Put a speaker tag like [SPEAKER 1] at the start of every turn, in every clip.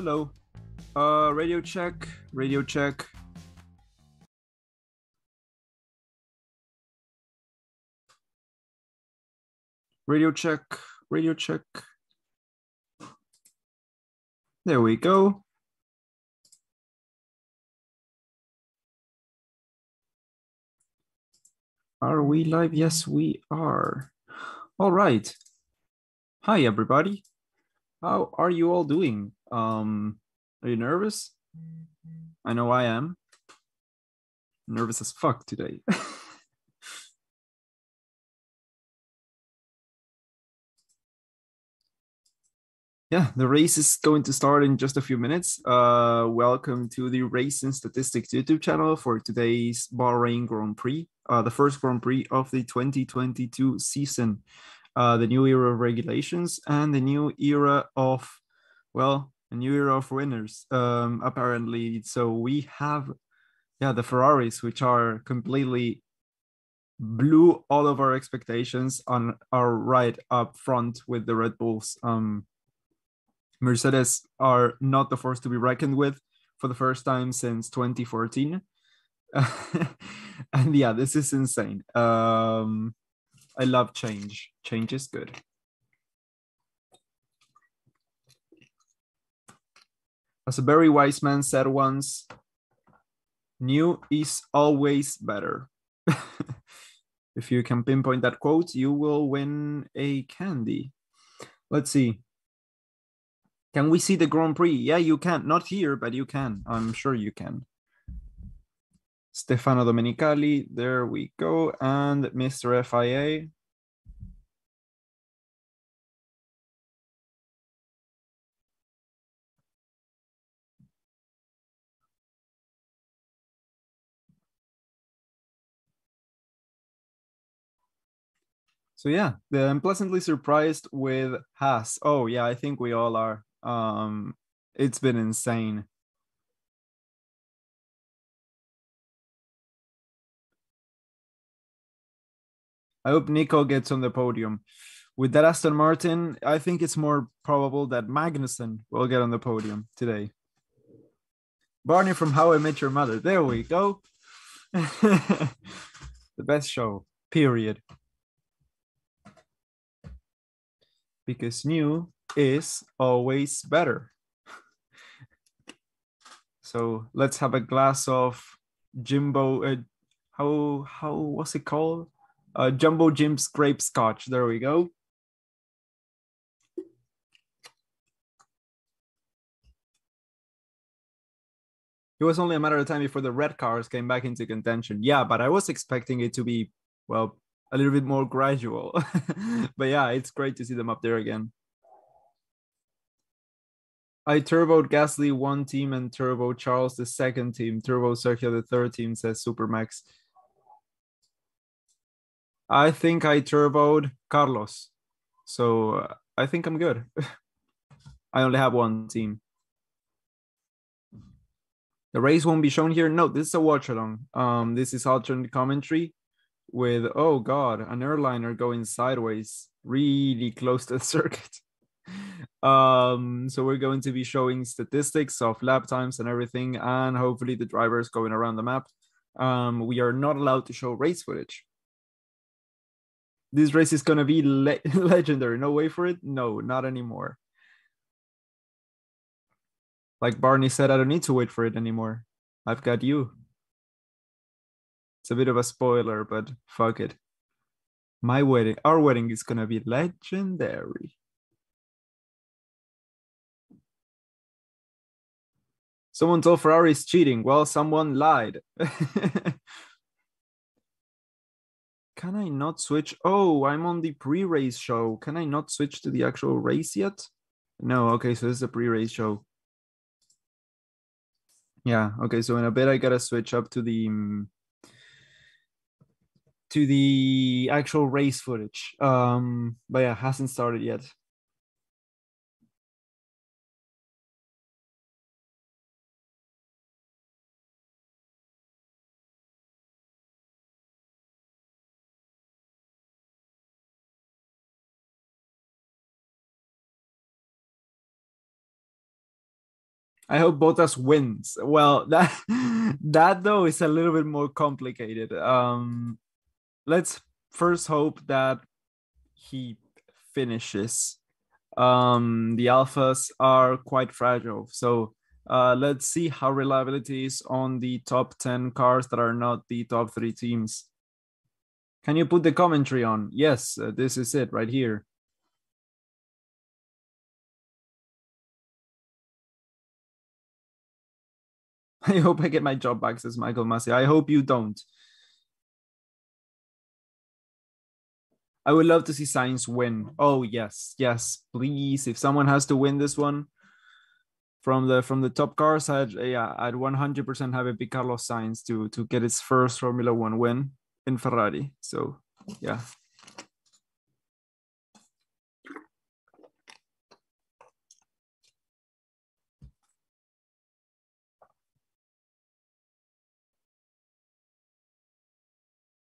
[SPEAKER 1] Hello. Radio check. Radio check. Radio check. Radio check. There we go. Are we live? Yes, we are. All right. Hi, everybody. How are you all doing? Are you nervous? I know I am. Nervous as fuck today. Yeah, the race is going to start in just a few minutes. Welcome to the Racing Statistics YouTube channel for today's Bahrain Grand Prix, the first Grand Prix of the 2022 season. The new era of regulations and the new era of, well, a new era of winners, apparently. So we have, the Ferraris, which are completely blew all of our expectations on our right up front with the Red Bulls. Mercedes are not the force to be reckoned with for the first time since 2014. And yeah, this is insane. I love change. Change is good. As a very wise man said once, new is always better. If you can pinpoint that quote, you will win a candy. Let's see. Can we see the Grand Prix? Yeah, you can. Not here, but you can. I'm sure you can. Stefano Domenicali, there we go. And Mr. FIA. So yeah, I'm pleasantly surprised with Haas. Oh yeah, I think we all are. It's been insane. I hope Nico gets on the podium. With that Aston Martin, I think it's more probable that Magnussen will get on the podium today. Barney from How I Met Your Mother. There we go. The best show, period. Because new is always better. So let's have a glass of Jimbo. How was it called? Jumbo Jim's grape scotch. There we go. It was only a matter of time before the red cars came back into contention. Yeah, but I was expecting it to be, well, a little bit more gradual. But yeah, it's great to see them up there again. I turboed Gasly one team and turbo Charles the second team. Turbo Sergio the third team, says Supermax. I think I turboed Carlos. So I think I'm good. I only have one team. The race won't be shown here. No, this is a watch along. This is alternate commentary with, oh God, an airliner going sideways really close to the circuit. So we're going to be showing statistics of lap times and everything, and hopefully the drivers going around the map. We are not allowed to show race footage. This race is going to be legendary. No way for it? No, not anymore. Like Barney said, I don't need to wait for it anymore. I've got you. It's a bit of a spoiler, but fuck it. Our wedding is going to be legendary. Someone told Ferrari is cheating. Well, someone lied. Can I not switch? Oh, I'm on the pre-race show. Can I not switch to the actual race yet? No, okay, so this is a pre-race show. Yeah, okay, so in a bit I gotta switch up to the actual race footage. But yeah, hasn't started yet. I hope Bottas wins. Well, that though is a little bit more complicated. Let's first hope that he finishes. The alphas are quite fragile, so let's see how reliability is on the top 10 cars that are not the top 3 teams. Can you put the commentary on? Yes, this is it right here. I hope I get my job back, says Michael Massey. I hope you don't. I would love to see Sainz win. Oh yes, yes, please. If someone has to win this one from the top cars, I'd 100% have it be Carlos Sainz to get his first Formula One win in Ferrari. So yeah.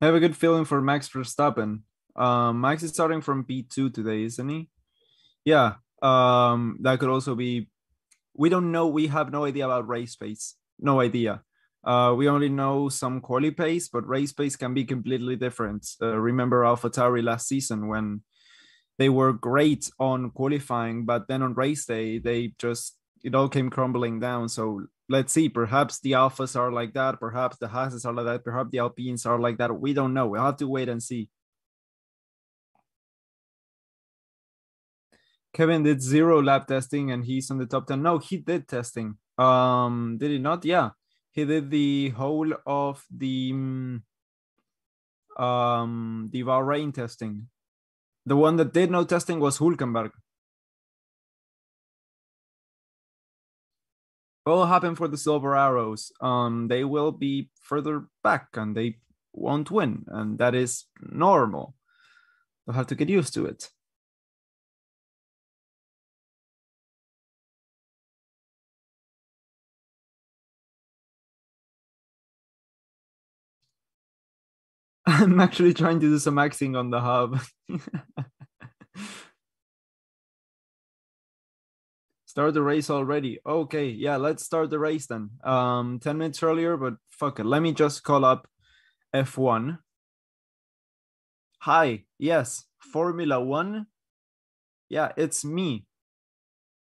[SPEAKER 1] I have a good feeling for Max Verstappen. Max is starting from P2 today, isn't he? Yeah. That could also be. We don't know. We have no idea about race pace. No idea. We only know some quali pace, but race pace can be completely different. Remember AlphaTauri last season when they were great on qualifying, but then on race day, it all came crumbling down. So let's see, perhaps the Alphas are like that, perhaps the Haases are like that, perhaps the Alpines are like that. We don't know. We'll have to wait and see. Kevin did 0 lab testing and he's on the top 10. No, he did testing. Did he not? Yeah. He did the whole of the Bahrain testing. The one that did no testing was Hulkenberg. What will happen for the Silver Arrows? They will be further back and they won't win, and that is normal. They'll have to get used to it. I'm actually trying to do some axing on the hub. Start the race already. Okay, yeah, let's start the race then. 10 minutes earlier, but fuck it. Let me just call up F1. Hi, yes, Formula One. Yeah, it's me.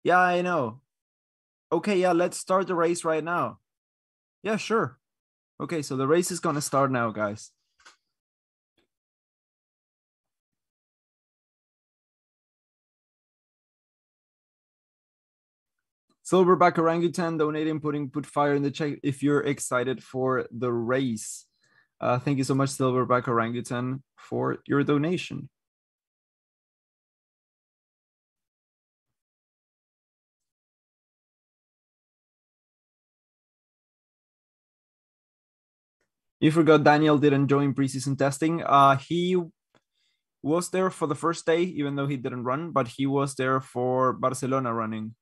[SPEAKER 1] Yeah, I know. Okay, yeah, let's start the race right now. Yeah, sure. Okay, so the race is gonna start now, guys. Silverback Orangutan donating, put fire in the chat if you're excited for the race. Thank you so much, Silverback Orangutan, for your donation. You forgot Daniel didn't join preseason testing. He was there for the first day, even though he didn't run, but he was there for Barcelona running.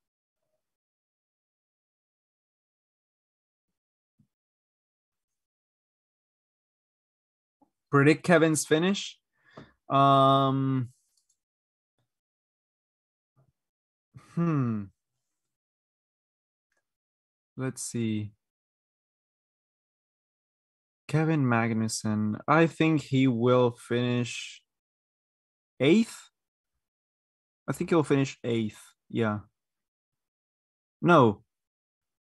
[SPEAKER 1] Predict Kevin's finish. Um, hmm. Let's see. Kevin Magnussen. I think he will finish eighth. I think he'll finish eighth. Yeah. No,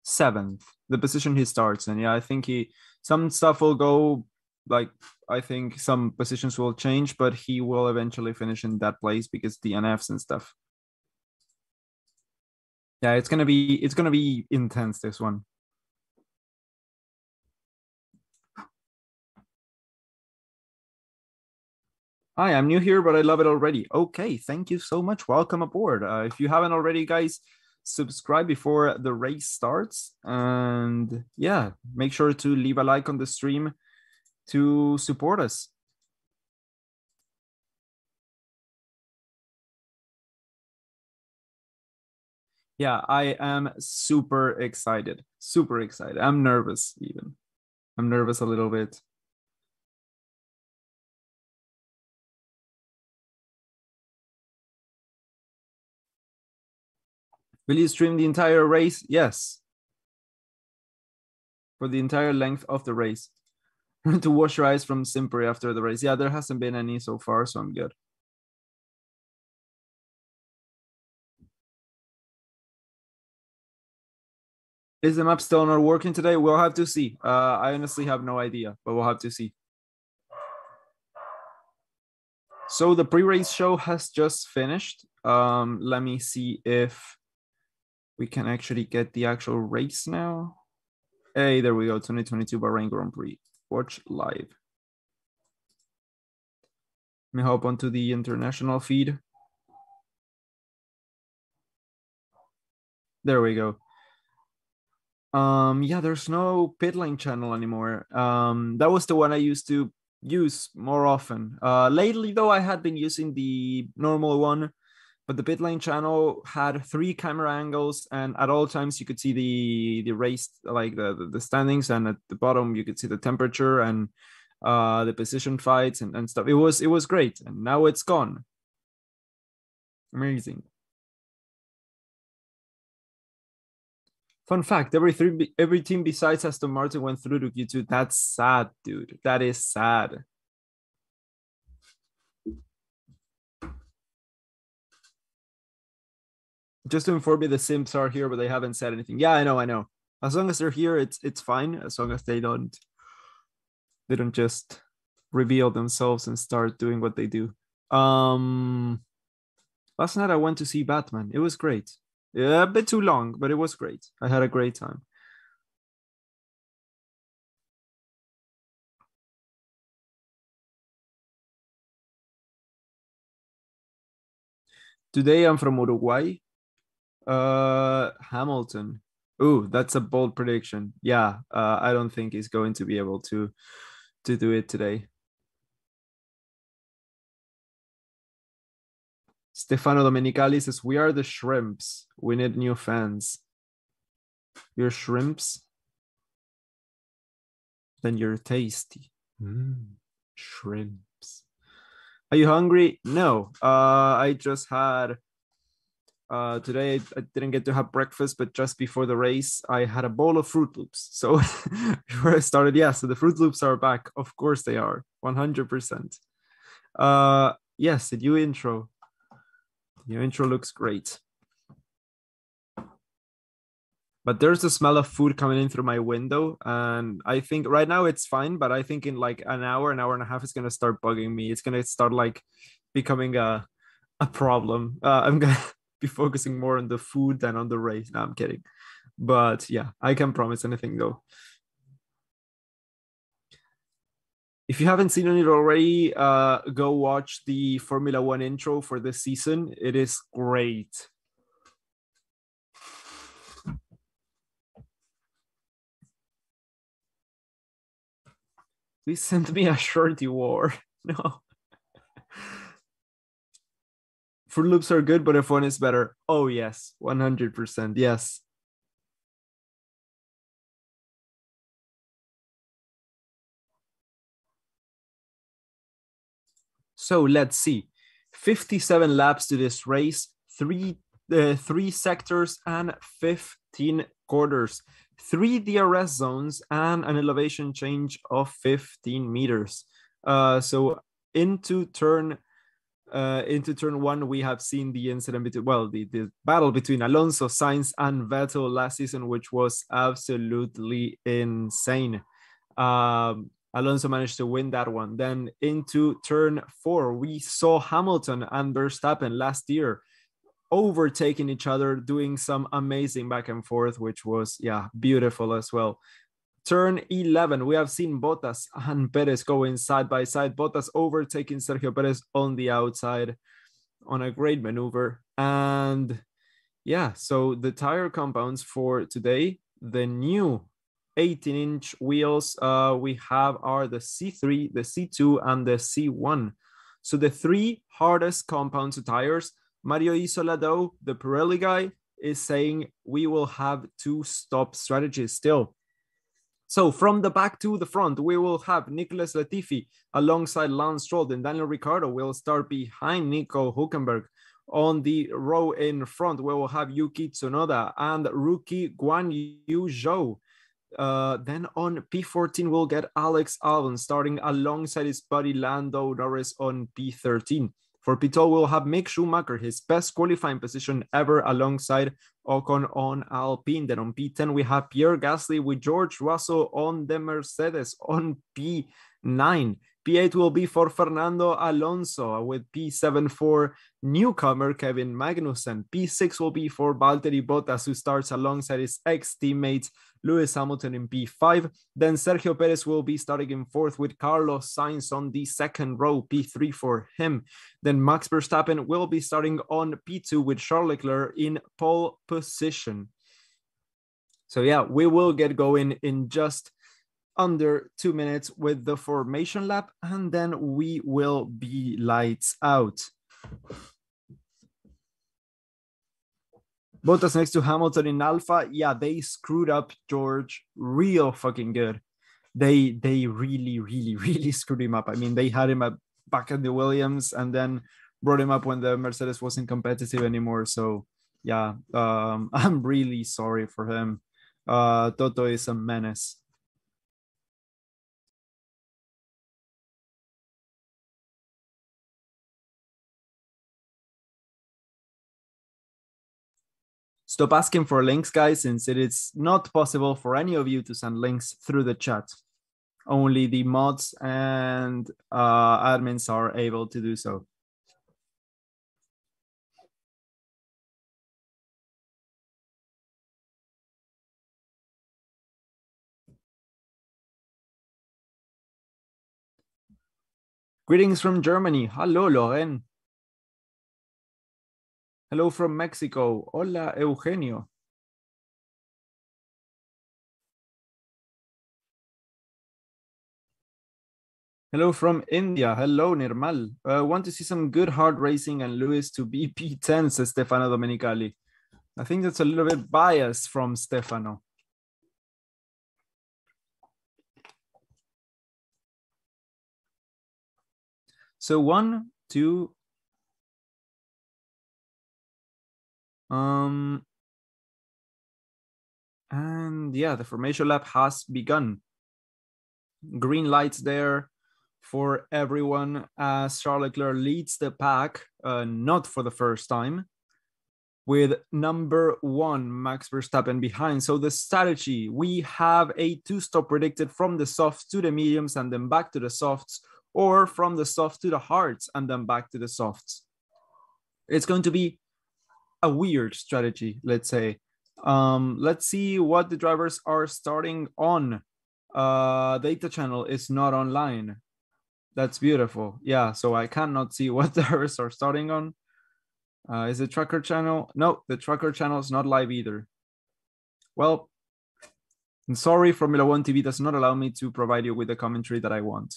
[SPEAKER 1] seventh. The position he starts in. Yeah, I think some stuff will go like I think some positions will change, but he will eventually finish in that place because DNFs and stuff. Yeah, it's gonna be intense, this one. Hi, I'm new here, but I love it already. Okay, thank you so much. Welcome aboard. If you haven't already, guys, subscribe before the race starts. And yeah, make sure to leave a like on the stream to support us. Yeah, I am super excited. Super excited. I'm nervous, even. I'm nervous a little bit. Will you stream the entire race? Yes. for the entire length of the race. To wash your eyes from Simperi after the race. Yeah, there hasn't been any so far, so I'm good. Is the map still not working today? We'll have to see. I honestly have no idea, but we'll have to see. So the pre-race show has just finished. Let me see if we can actually get the actual race now. Hey, there we go. 2022 Bahrain Grand Prix. Watch live. Let me hop onto the international feed. There we go. Yeah, there's no pit lane channel anymore. That was the one I used to use more often. Lately though, I had been using the normal one, but the pit lane channel had 3 camera angles, and at all times you could see the race, like the standings, and at the bottom you could see the temperature and the position fights and stuff. It was great, and now it's gone. Amazing. Fun fact, every team besides Aston Martin went through to Q2. That's sad, dude. That is sad. Just to inform you, the simps are here, but they haven't said anything. Yeah, I know. As long as they're here, it's fine. As long as they don't just reveal themselves and start doing what they do. Last night I went to see Batman. It was great. Yeah, a bit too long, but it was great. I had a great time. Today I'm from Uruguay. Hamilton. Ooh, that's a bold prediction. Yeah, I don't think he's going to be able to do it today. Stefano Domenicali says, we are the shrimps. We need new fans. You're shrimps? Then you're tasty. Shrimps. Are you hungry? No. I just had today I didn't get to have breakfast, but just before the race, I had a bowl of Fruit Loops. So before I started, yeah, so the Fruit Loops are back. Of course they are, 100%. Yes, the new intro. The new intro looks great. But there's a smell of food coming in through my window, and I think right now it's fine, but I think in like an hour and a half, it's gonna start bugging me. It's gonna start like becoming a problem. I'm gonna be focusing more on the food than on the race. No, I'm kidding. But yeah, I can't promise anything though. If you haven't seen it already, go watch the Formula One intro for this season. It is great. Please send me a shorty war. No. Fruit Loops are good, but F1 is better. Oh, yes. 100%. Yes. So let's see. 57 laps to this race, three sectors and 15 quarters, 3 DRS zones, and an elevation change of 15 meters. So into turn 1, we have seen the incident between, well, the battle between Alonso, Sainz, and Vettel last season, which was absolutely insane. Alonso managed to win that one. Then into turn 4, we saw Hamilton and Verstappen last year overtaking each other, doing some amazing back and forth, which was, yeah, beautiful as well. Turn 11, we have seen Bottas and Perez going side by side. Bottas overtaking Sergio Perez on the outside on a great maneuver. And yeah, so the tire compounds for today, the new 18-inch wheels we have are the C3, the C2, and the C1. So the 3 hardest compounds to tires. Mario Isola, though, the Pirelli guy, is saying we will have 2 stop strategies still. So from the back to the front, we will have Nicholas Latifi alongside Lance Stroll, and Daniel Ricciardo will start behind Nico Hülkenberg. On the row in front, we will have Yuki Tsunoda and rookie Guan Yu Zhou. Then on P14, we'll get Alex Albon starting alongside his buddy Lando Norris on P13. For P12, we'll have Mick Schumacher, his best qualifying position ever, alongside Ocon on Alpine. Then on P10, we have Pierre Gasly with George Russell on the Mercedes on P9. P8 will be for Fernando Alonso, with P7 for newcomer Kevin Magnussen. P6 will be for Valtteri Bottas, who starts alongside his ex-teammate Lewis Hamilton in P5. Then Sergio Perez will be starting in fourth with Carlos Sainz on the second row, P3 for him. Then Max Verstappen will be starting on P2 with Charles Leclerc in pole position. So yeah, we will get going in just under 2 minutes with the formation lap, and then we will be lights out. Bottas next to Hamilton in Alpha. Yeah, they screwed up George real fucking good. They really screwed him up. I mean, they had him back at the Williams and then brought him up when the Mercedes wasn't competitive anymore. So yeah, I'm really sorry for him. Toto is a menace. Stop asking for links, guys, since it is not possible for any of you to send links through the chat. Only the mods and admins are able to do so. Greetings from Germany. Hello, Loren. Hello from Mexico. Hola, Eugenio. Hello from India. Hello, Nirmal. Want to see some good hard racing and Lewis to be P10, says Stefano Domenicali. I think that's a little bit biased from Stefano. So 1, 2. And yeah, the formation lap has begun. Green lights there for everyone as Charles Leclerc leads the pack, not for the first time, with number 1, Max Verstappen, behind. So the strategy, we have a 2-stop predicted from the softs to the mediums and then back to the softs, or from the softs to the hards and then back to the softs. It's going to be a weird strategy, let's say. Let's see what the drivers are starting on. Data channel is not online. That's beautiful. Yeah, so I cannot see what the drivers are starting on. Is the tracker channel? No, the tracker channel is not live either. Well, I'm sorry, Formula One TV does not allow me to provide you with the commentary that I want.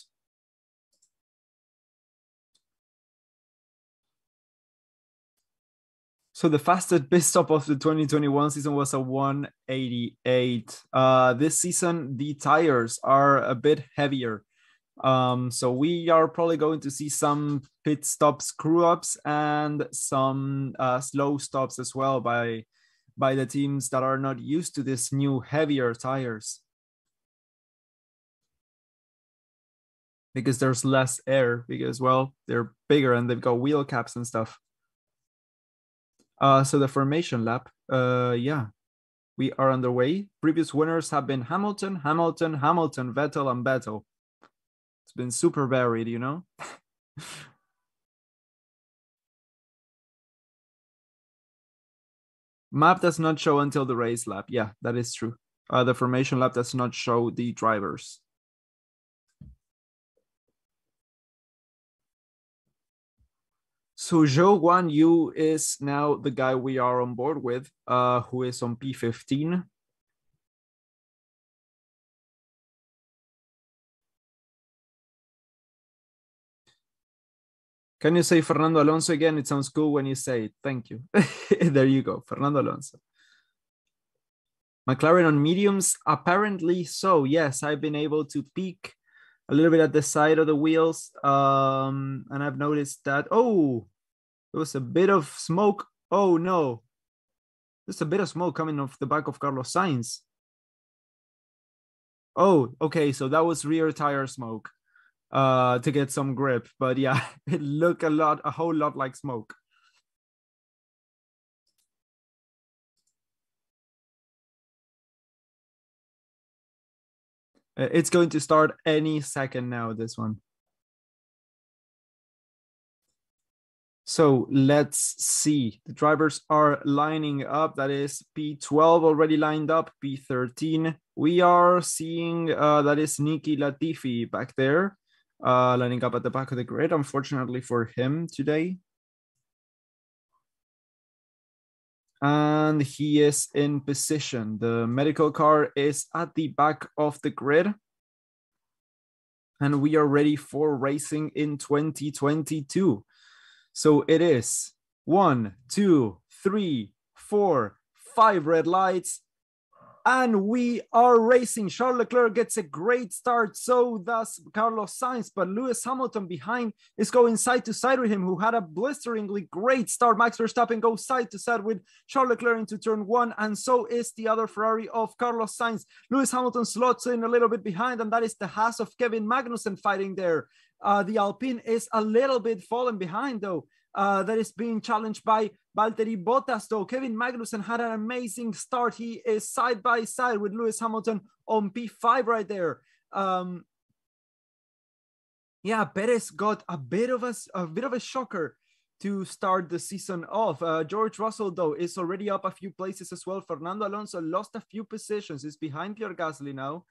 [SPEAKER 1] So the fastest pit stop of the 2021 season was a 188. This season, the tires are a bit heavier. So we are probably going to see some pit stop screw ups and some slow stops as well by the teams that are not used to this new heavier tires. Because there's less air, because, well, they're bigger and they've got wheel caps and stuff. So the formation lap, yeah, we are underway. Previous winners have been Hamilton, Vettel, and Vettel. It's been super varied, you know? Map does not show until the race lap. Yeah, that is true. The formation lap does not show the drivers. So Zhou Guan Yu is now the guy we are on board with, who is on P15. Can you say Fernando Alonso again? It sounds cool when you say it. Thank you. There you go, Fernando Alonso. McLaren on mediums? Apparently so, yes. I've been able to peek a little bit at the side of the wheels. And I've noticed that, oh, there was a bit of smoke. Oh no, there's a bit of smoke coming off the back of Carlos Sainz. Oh, okay. So that was rear tire smoke to get some grip. But yeah, it looked a whole lot like smoke. It's going to start any second now, this one. So let's see. The drivers are lining up. That is P12 already lined up, P13. We are seeing that is Niki Latifi back there, lining up at the back of the grid, unfortunately for him today. And he is in position. The medical car is at the back of the grid. And we are ready for racing in 2022. So it is 1, 2, 3, 4, 5 red lights. And we are racing. Charles Leclerc gets a great start. So does Carlos Sainz. But Lewis Hamilton behind is going side to side with him, who had a blisteringly great start. Max Verstappen goes side to side with Charles Leclerc into turn 1. And so is the other Ferrari of Carlos Sainz. Lewis Hamilton slots in a little bit behind. And that is the Haas of Kevin Magnussen fighting there. The Alpine is a little bit fallen behind, though. That is being challenged by Valtteri Bottas, though. Kevin Magnussen had an amazing start. He is side by side with Lewis Hamilton on P5 right there. Yeah, Perez got a bit of a shocker to start the season off. George Russell, though, is already up a few places as well. Fernando Alonso lost a few positions. He's behind Pierre Gasly now,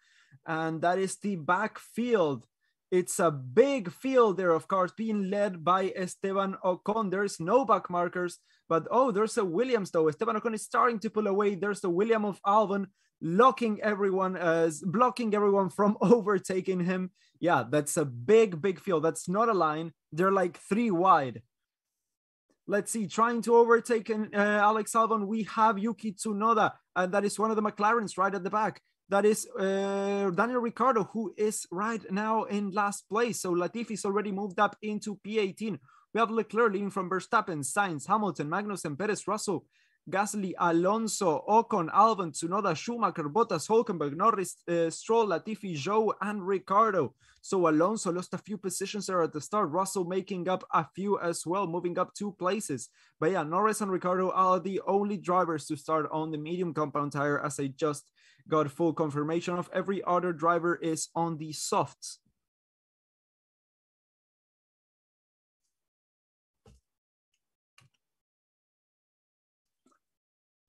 [SPEAKER 1] and that is the backfield. It's a big field there of cars being led by Esteban Ocon. There's no back markers, but oh, there's a Williams though. Esteban Ocon is starting to pull away. There's the William of Albon blocking everyone from overtaking him. Yeah, that's a big field. That's not a line. They're like 3 wide. Let's see, trying to overtake Alex Albon. We have Yuki Tsunoda, and that is one of the McLarens right at the back. That is Daniel Ricciardo, who is right now in last place. So Latifi's already moved up into P18. We have Leclerc leading from Verstappen, Sainz, Hamilton, Magnussen, Perez, Russell, Gasly, Alonso, Ocon, Albon, Tsunoda, Schumacher, Bottas, Hülkenberg, Norris, Stroll, Latifi, Zhou, and Ricciardo. So Alonso lost a few positions there at the start. Russell making up a few as well, moving up 2 places. But yeah, Norris and Ricciardo are the only drivers to start on the medium compound tire, as I just got full confirmation of. Every other driver is on the softs.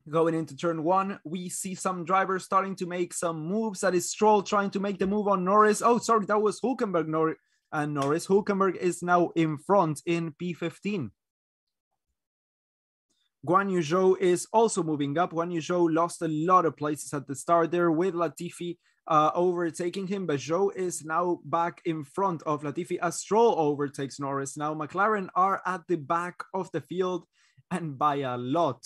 [SPEAKER 1] Going into turn 1, we see some drivers starting to make some moves. That is Stroll trying to make the move on Norris. Oh, sorry, that was Hülkenberg. Norris. Hülkenberg is now in front in P15. Guan Yu Zhou is also moving up. Guan Yu Zhou lost a lot of places at the start there with Latifi overtaking him, but Zhou is now back in front of Latifi as Stroll overtakes Norris. Now McLaren are at the back of the field, and by a lot.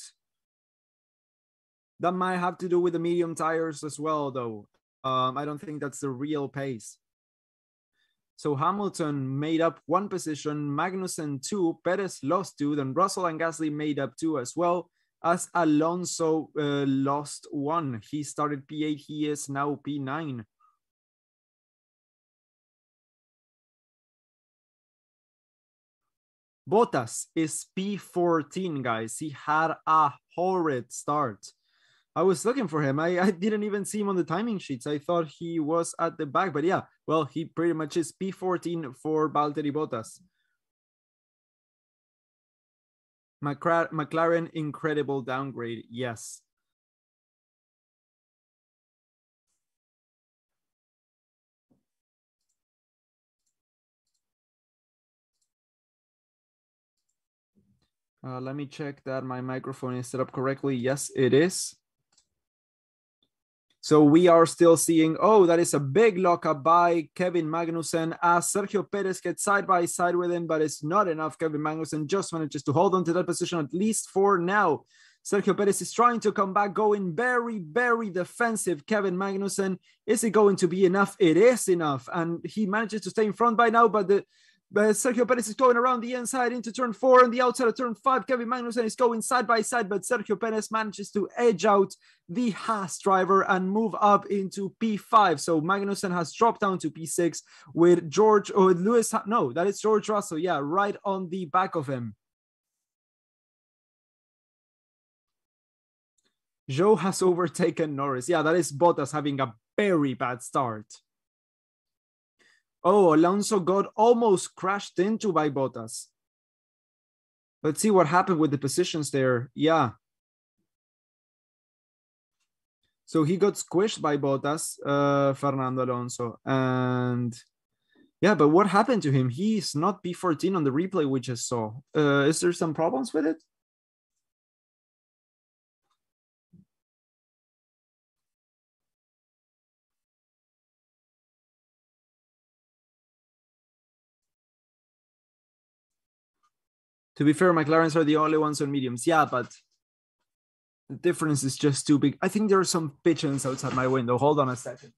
[SPEAKER 1] That might have to do with the medium tires as well, though. I don't think that's the real pace. So Hamilton made up 1 position, Magnussen 2, Perez lost 2, then Russell and Gasly made up 2 as well, as Alonso lost 1. He started P8, he is now P9. Bottas is P14, guys. He had a horrid start. I was looking for him. I didn't even see him on the timing sheets. I thought he was at the back, but yeah, well, he pretty much is P14 for Valtteri Bottas. McLaren, incredible downgrade, yes. Let me check that my microphone is set up correctly. Yes, it is. So we are still seeing, oh, that is a big lockup by Kevin Magnussen as Sergio Perez gets side by side with him, but it's not enough. Kevin Magnussen just manages to hold on to that position, at least for now. Sergio Perez is trying to come back, going very defensive. Kevin Magnussen, is it going to be enough? It is enough, and he manages to stay in front by now, but But Sergio Perez is going around the inside into turn 4 and the outside of turn 5. Kevin Magnussen is going side by side, but Sergio Perez manages to edge out the Haas driver and move up into P5. So Magnussen has dropped down to P6 with Lewis. No, that is George Russell. Yeah, right on the back of him. Zhou has overtaken Norris. Yeah, that is Bottas having a very bad start. Oh, Alonso got almost crashed into by Bottas. Let's see what happened with the positions there. Yeah. So he got squished by Bottas, Fernando Alonso. And yeah, but what happened to him? He's not P14 on the replay we just saw. Is there some problems with it? To be fair, McLarens are the only ones on mediums. Yeah, but the difference is just too big. I think there are some pigeons outside my window. Hold on a second.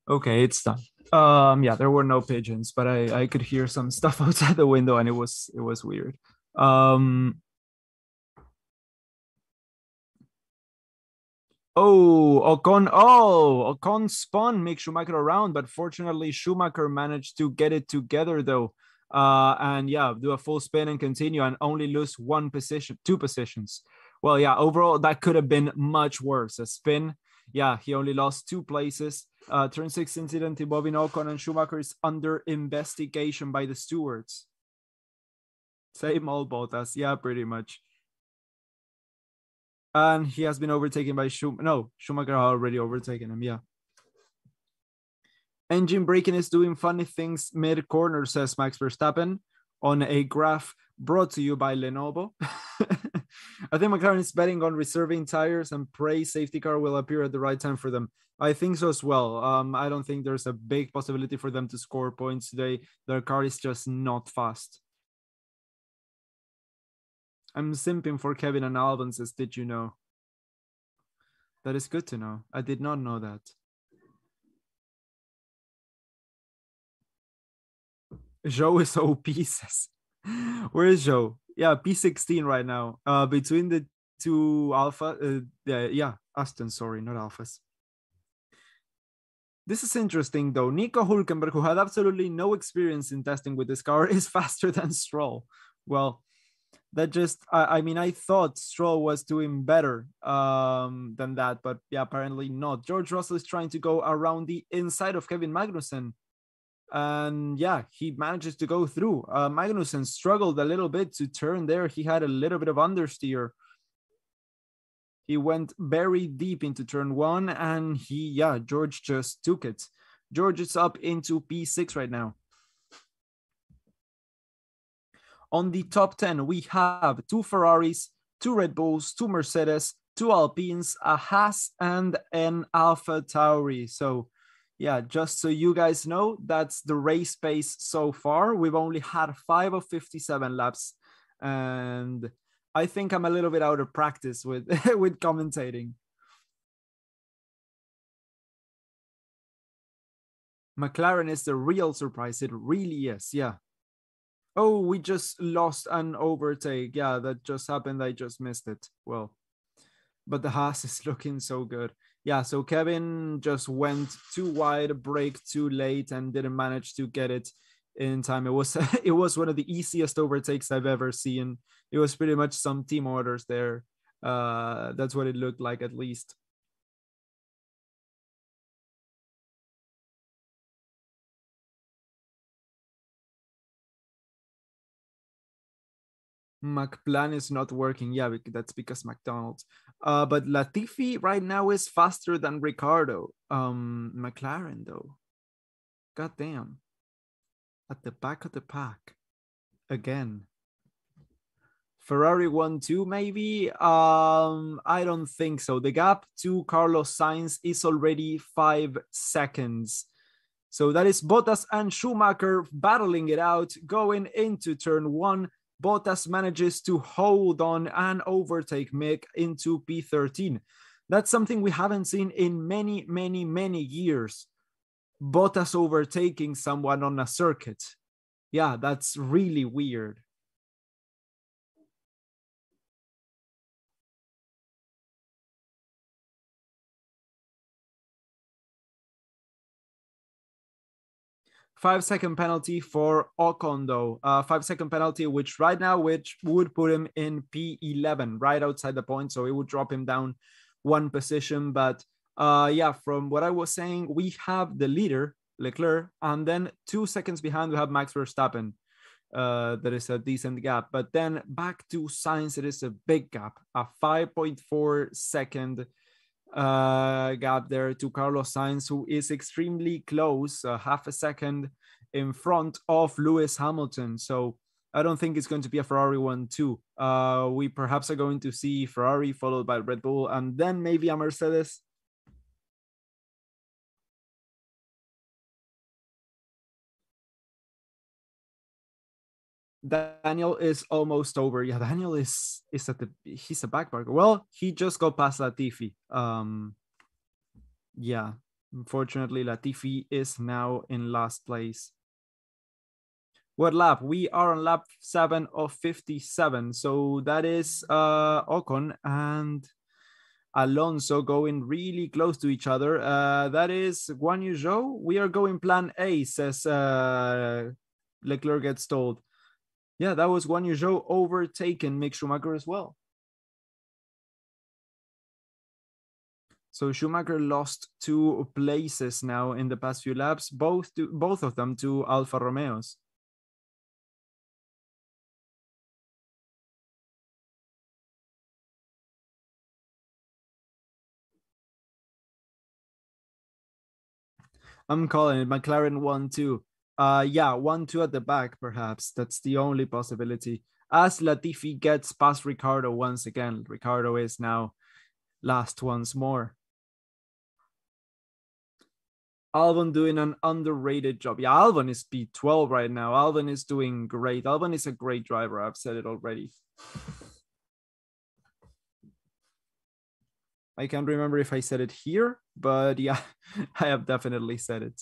[SPEAKER 1] Okay, it's done. Yeah, there were no pigeons, but I could hear some stuff outside the window, and it was weird. Ocon spun Mick Schumacher around, but fortunately Schumacher managed to get it together though. And yeah, do a full spin and continue and only lose two positions. Well, yeah, overall that could have been much worse. A spin, yeah, he only lost 2 places. Turn 6 incident involving Ocon and Schumacher is under investigation by the stewards. Same old Bottas, yeah, pretty much. And he has been overtaken by Schumacher already overtaken him, yeah. Engine braking is doing funny things mid-corner, says Max Verstappen on a graph brought to you by Lenovo. I think McLaren is betting on reserving tires and pray safety car will appear at the right time for them. I think so as well. I don't think there's a big possibility for them to score points today. Their car is just not fast. I'm simping for Kevin and Albon, says, did you know? That is good to know. I did not know that. Zhou is OP, says. Where is Zhou? Yeah, P16 right now. Between the 2 Alpha, Aston, sorry, not Alphas. This is interesting though. Nico Hülkenberg, who had absolutely no experience in testing with this car, is faster than Stroll. Well, that just, I mean, I thought Stroll was doing better than that, but yeah, apparently not. George Russell is trying to go around the inside of Kevin Magnussen. And yeah, he manages to go through. Magnussen struggled a little bit to turn there. He had a little bit of understeer. He went very deep into turn 1 and George just took it. George is up into P6 right now. On the top 10, we have 2 Ferraris, 2 Red Bulls, 2 Mercedes, 2 Alpines, a Haas, and an Alpha Tauri. So, yeah, just so you guys know, that's the race pace so far. We've only had 5 of 57 laps. And I think I'm a little bit out of practice with, with commentating. McLaren is the real surprise. It really is, yeah. Oh, we just lost an overtake. Yeah, that just happened. I just missed it. Well, but the Haas is looking so good. Yeah, so Kevin just went too wide, braked too late, and didn't manage to get it in time. It was one of the easiest overtakes I've ever seen. It was pretty much some team orders there. That's what it looked like, at least. McPlan is not working. Yeah, that's because McDonald's. But Latifi right now is faster than Ricardo. McLaren though. God damn. At the back of the pack. Again. Ferrari 1-2 maybe? I don't think so. The gap to Carlos Sainz is already 5 seconds. So that is Bottas and Schumacher battling it out, going into turn 1. Bottas manages to hold on and overtake Mick into P13. That's something we haven't seen in many, many, many years. Bottas overtaking someone on a circuit. Yeah, that's really weird. Five-second penalty for Ocon, though. 5-second penalty, which right now, which would put him in P11, right outside the point. So it would drop him down one position. But yeah, from what I was saying, we have the leader, Leclerc, and then 2 seconds behind, we have Max Verstappen. That is a decent gap. But then back to Sainz, it is a big gap, a 5.4-second gap there to Carlos Sainz, who is extremely close, half a second in front of Lewis Hamilton. So I don't think it's going to be a Ferrari 1-2. We perhaps are going to see Ferrari followed by Red Bull and then maybe a Mercedes. Daniel is almost over. Yeah, Daniel is at he's a backmarker. Well, he just got past Latifi. Yeah, unfortunately, Latifi is now in last place. What lap? We are on lap 7 of 57. So that is Ocon and Alonso going really close to each other. That is Guan Yu Zhou. We are going plan A, says Leclerc gets told. Yeah, that was Guan Yu Zhou overtaken Mick Schumacher as well. So Schumacher lost 2 places now in the past few laps, both of them to Alfa Romeos. I'm calling it McLaren 1-2. Yeah, 1-2 at the back, perhaps. That's the only possibility. As Latifi gets past Ricardo once again, Ricardo is now last once more. Albon doing an underrated job. Yeah, Albon is P12 right now. Albon is doing great. Albon is a great driver. I've said it already. I can't remember if I said it here, but yeah, I have definitely said it.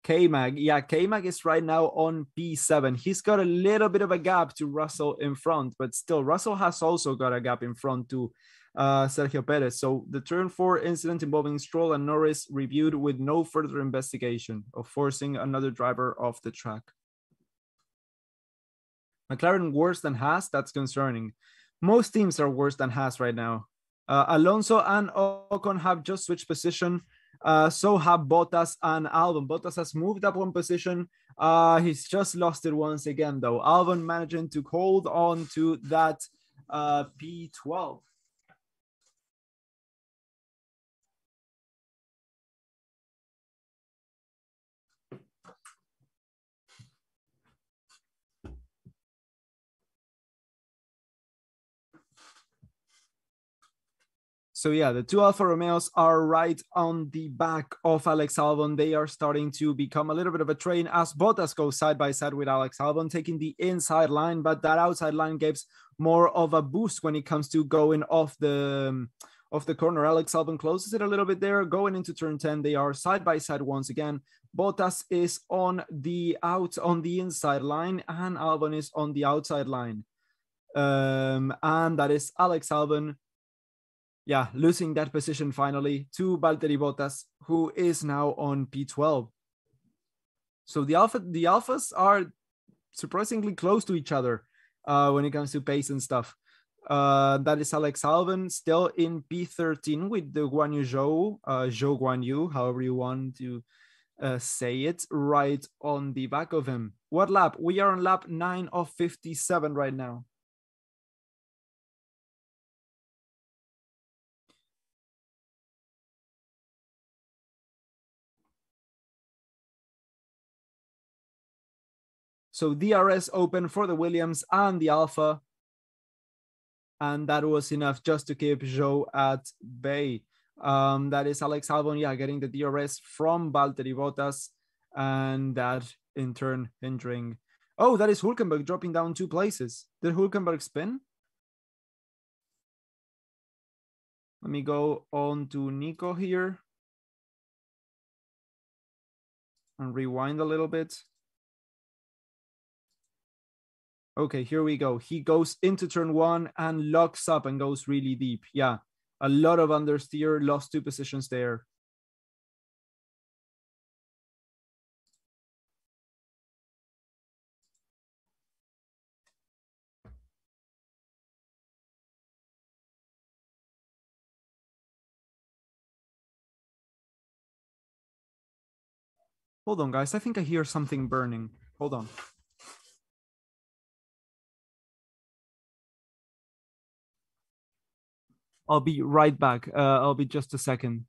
[SPEAKER 1] K-Mag, yeah, K-Mag is right now on P7. He's got a little bit of a gap to Russell in front, but still, Russell has also got a gap in front to Sergio Perez. So the turn 4 incident involving Stroll and Norris reviewed with no further investigation of forcing another driver off the track. McLaren worse than Haas, that's concerning. Most teams are worse than Haas right now. Alonso and Ocon have just switched position. So have Bottas and Albon. Bottas has moved up one position. He's just lost it once again, though. Albon managing to hold on to that P12. So yeah, the 2 Alfa Romeos are right on the back of Alex Albon. They are starting to become a little bit of a train as Bottas goes side by side with Alex Albon, taking the inside line, but that outside line gives more of a boost when it comes to going off the corner. Alex Albon closes it a little bit there. Going into turn 10, they are side by side once again. Bottas is on the inside line and Albon is on the outside line. And that is Alex Albon. Yeah, losing that position finally to Valtteri Bottas, who is now on P12. So the Alphas are surprisingly close to each other when it comes to pace and stuff. That is Alex Albon still in P13 with the Guan Yu Zhou, Zhou Guan Yu, however you want to say it, right on the back of him. What lap? We are on lap 9 of 57 right now. So DRS open for the Williams and the Alpha. And that was enough just to keep Zhou at bay. That is Alex Albon, yeah, getting the DRS from Valtteri Bottas, and that in turn hindering. Oh, that is Hülkenberg dropping down 2 places. Did Hülkenberg spin? Let me go on to Nico here and rewind a little bit. Okay, here we go. He goes into turn 1 and locks up and goes really deep. Yeah, a lot of understeer, lost 2 positions there. Hold on, guys. I think I hear something burning. Hold on. I'll be right back. I'll be just a second.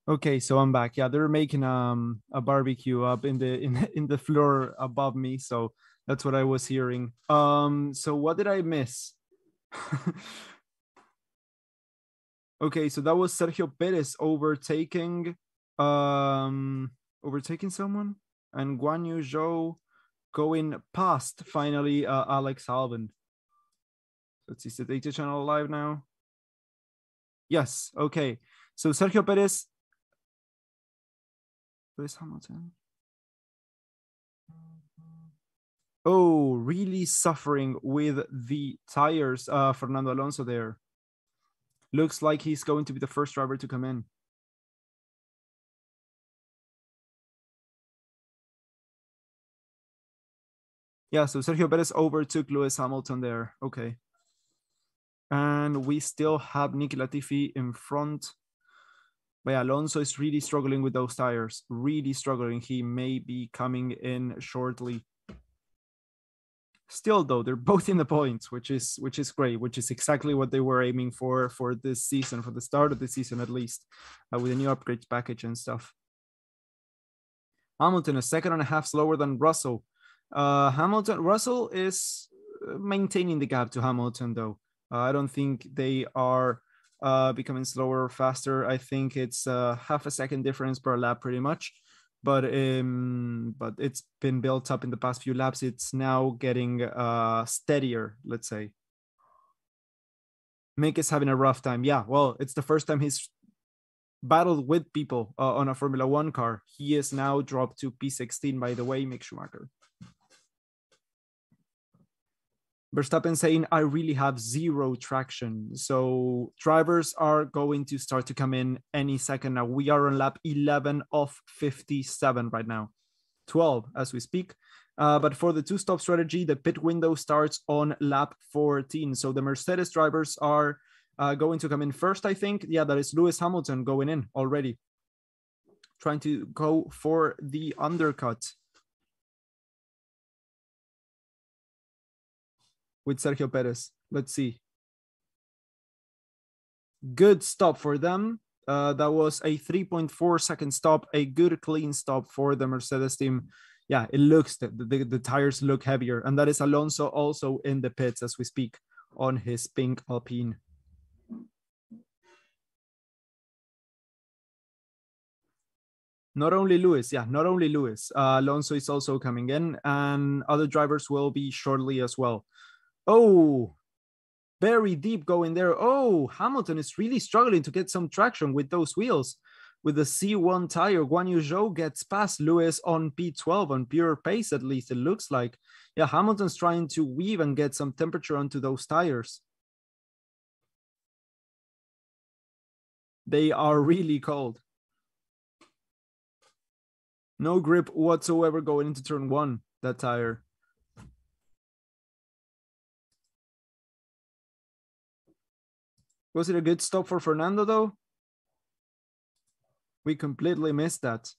[SPEAKER 1] Okay, so I'm back. Yeah, they're making a barbecue up in the in the floor above me, so that's what I was hearing. So what did I miss? Okay, so that was Sergio Perez overtaking someone, and Guan Yu Zhou going past finally Alex Albon. Let's see, is the data channel live now? Yes, okay. So Sergio Perez. Lewis Hamilton. Oh, really suffering with the tires, Fernando Alonso there. Looks like he's going to be the first driver to come in. Yeah, so Sergio Perez overtook Lewis Hamilton there. Okay. And we still have Nicky Latifi in front. But Alonso is really struggling with those tires. Really struggling. He may be coming in shortly. Still, though, they're both in the points, which is great, which is exactly what they were aiming for this season, for the start of the season at least, with a new upgrades package and stuff. Hamilton, a second and a half slower than Russell. Russell is maintaining the gap to Hamilton, though. I don't think they are becoming slower or faster. I think it's half a second difference per lap, pretty much. But it's been built up in the past few laps. It's now getting steadier, let's say. Mick is having a rough time. Yeah, well, it's the first time he's battled with people on a Formula One car. He is now dropped to P16, by the way, Mick Schumacher. Verstappen saying, I really have zero traction. So drivers are going to start to come in any second now. We are on lap 11 of 57 right now. 12 as we speak. But for the two-stop strategy, the pit window starts on lap 14. So the Mercedes drivers are going to come in first, I think. Yeah, that is Lewis Hamilton going in already. Trying to go for the undercut with Sergio Perez. Let's see. Good stop for them. That was a 3.4 second stop, a good clean stop for the Mercedes team. Yeah, it looks, the tires look heavier. And that is Alonso also in the pits as we speak on his pink Alpine. Not only Lewis, yeah, not only Lewis. Alonso is also coming in, and other drivers will be shortly as well. Oh, very deep going there. Oh, Hamilton is really struggling to get some traction with those wheels. With the C1 tire, Guan Yu Zhou gets past Lewis on P12 on pure pace, at least it looks like. Yeah, Hamilton's trying to weave and get some temperature onto those tires. They are really cold. No grip whatsoever going into turn one, that tire. Was it a good stop for Fernando, though? We completely missed that.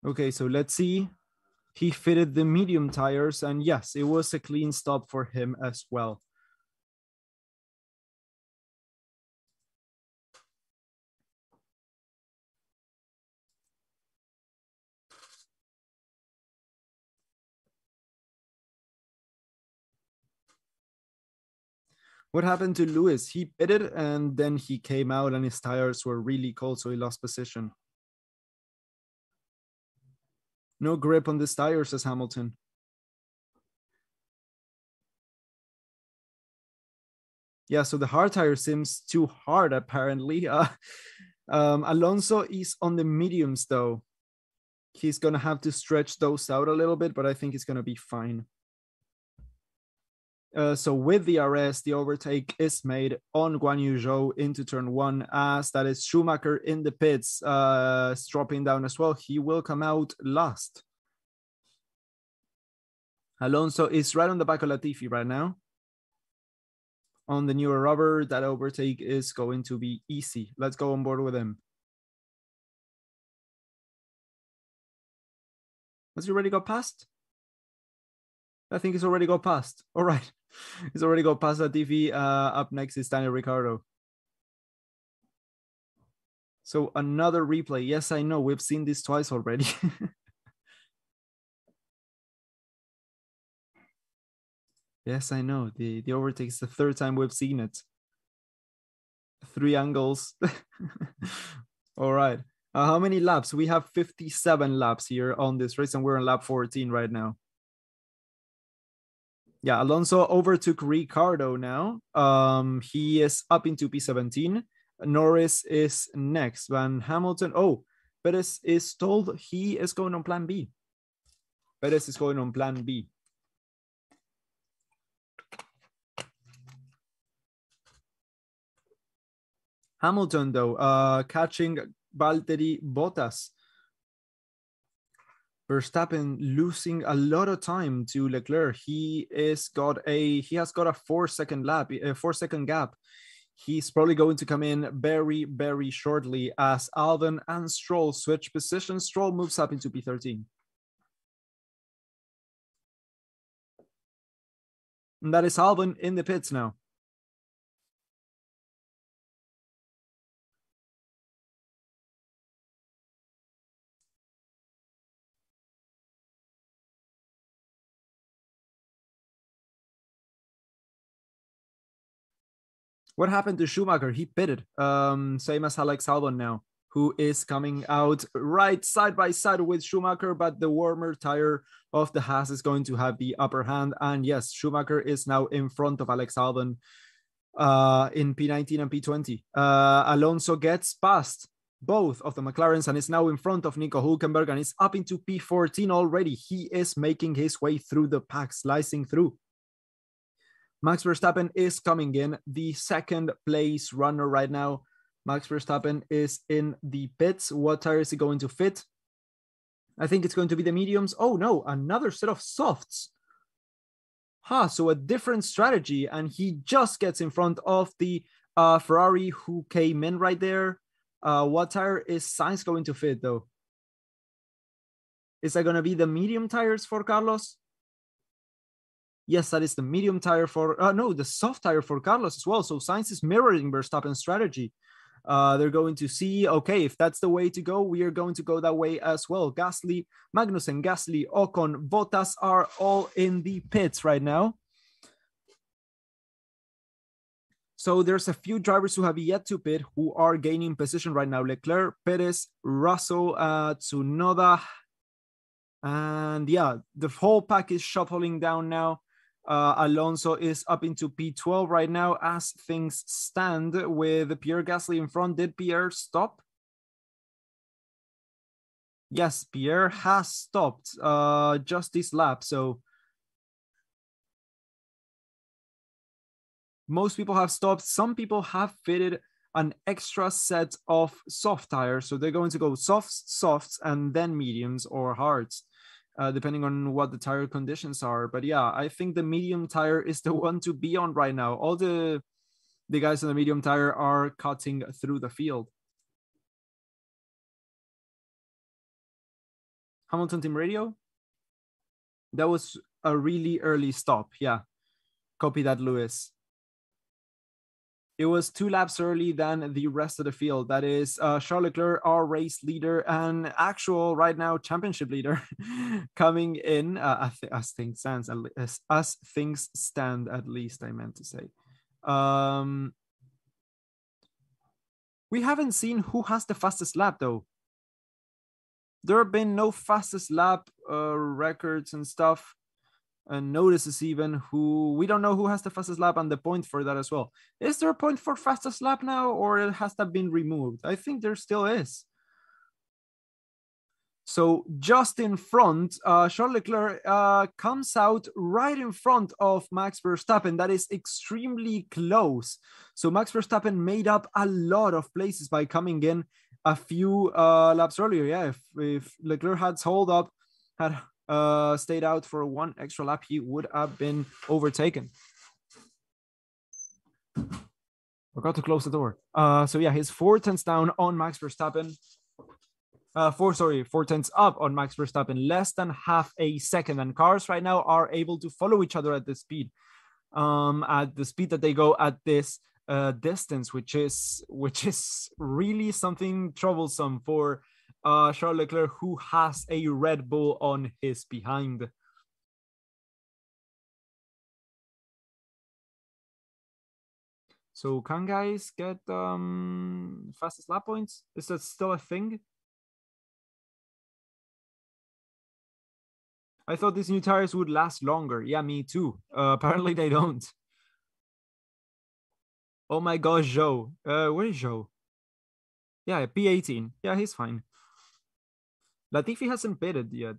[SPEAKER 1] Okay, so let's see. He fitted the medium tires, and yes, it was a clean stop for him as well. What happened to Lewis? He pitted and then he came out and his tires were really cold, so he lost position. No grip on this tire, says Hamilton. Yeah, so the hard tire seems too hard, apparently. Alonso is on the mediums, though. He's going to have to stretch those out a little bit, but I think it's going to be fine. So with the RS, the overtake is made on Guan Yu Zhou into turn one, as that is Schumacher in the pits, dropping down as well. He will come out last. Alonso is right on the back of Latifi right now. On the newer rubber, that overtake is going to be easy. Let's go on board with him. Has he already got past? I think he's already got past. All right. He's already got past Latifi. Up next is Daniel Ricciardo. So another replay. Yes, I know. We've seen this twice already. Yes, I know. The overtake is the third time we've seen it. 3 angles. All right. How many laps? We have 57 laps here on this race, and we're on lap 14 right now. Yeah, Alonso overtook Ricciardo now. He is up into P17. Norris is next. Van Hamilton. Oh, Perez is told he is going on plan B. Perez is going on plan B. Hamilton, though, catching Valtteri Bottas. Verstappen losing a lot of time to Leclerc. He has got a 4-second gap. He's probably going to come in very, very shortly as Albon and Stroll switch positions. Stroll moves up into P13. And that is Albon in the pits now. What happened to Schumacher? He pitted, same as Alex Albon now, who is coming out right side by side with Schumacher, but the warmer tire of the Haas is going to have the upper hand. And yes, Schumacher is now in front of Alex Albon in P19 and P20. Alonso gets past both of the McLarens and is now in front of Nico Hülkenberg and is up into P14 already. He is making his way through the pack, slicing through. Max Verstappen is coming in, the second place runner right now. Max Verstappen is in the pits. What tire is he going to fit? I think it's going to be the mediums. Oh no, another set of softs. So a different strategy, and he just gets in front of the Ferrari who came in right there. What tire is Sainz going to fit, though? Is that going to be the medium tires for Carlos? Yes, that is the medium tire for, no, the soft tire for Carlos as well. So Sainz is mirroring Verstappen's strategy. They're going to see, okay, if that's the way to go, we are going to go that way as well. Gasly, Magnussen, Gasly, Ocon, Bottas are all in the pits right now. So there's a few drivers who have yet to pit who are gaining position right now. Leclerc, Perez, Russell, Tsunoda. And yeah, the whole pack is shuffling down now. Alonso is up into P12 right now as things stand with Pierre Gasly in front. Did Pierre stop? Yes, Pierre has stopped just this lap. So most people have stopped. Some people have fitted an extra set of soft tires. So they're going to go softs, and then mediums or hards. Depending on what the tire conditions are. But yeah, I think the medium tire is the one to be on right now. All the guys on the medium tire are cutting through the field. Hamilton team radio. That was a really early stop. Yeah, copy that, Lewis. It was 2 laps early than the rest of the field. That is Charles Leclerc, our race leader and actual right now championship leader, coming in as things stand. At least I meant to say. We haven't seen who has the fastest lap though. There have been no fastest lap records and stuff. And notices even who we don't know who has the fastest lap and the point for that as well. Is there a point for fastest lap now, or has that been removed? I think there still is. So just in front, Charles Leclerc comes out right in front of Max Verstappen. That is extremely close. So Max Verstappen made up a lot of places by coming in a few laps earlier. Yeah, if Leclerc had stayed out for 1 extra lap, he would have been overtaken. Forgot to close the door. So yeah, he's 4 tenths down on Max Verstappen. 4 tenths up on Max Verstappen, less than half a second. And cars right now are able to follow each other at the speed that they go at this distance, which is really something troublesome for Charles Leclerc, who has a Red Bull on his behind. So can guys get fastest lap points? Is that still a thing? I thought these new tires would last longer. Yeah, me too. Apparently they don't. Oh my gosh, Joe. Where is Joe? Yeah, P18. Yeah, he's fine. Latifi hasn't pitted yet,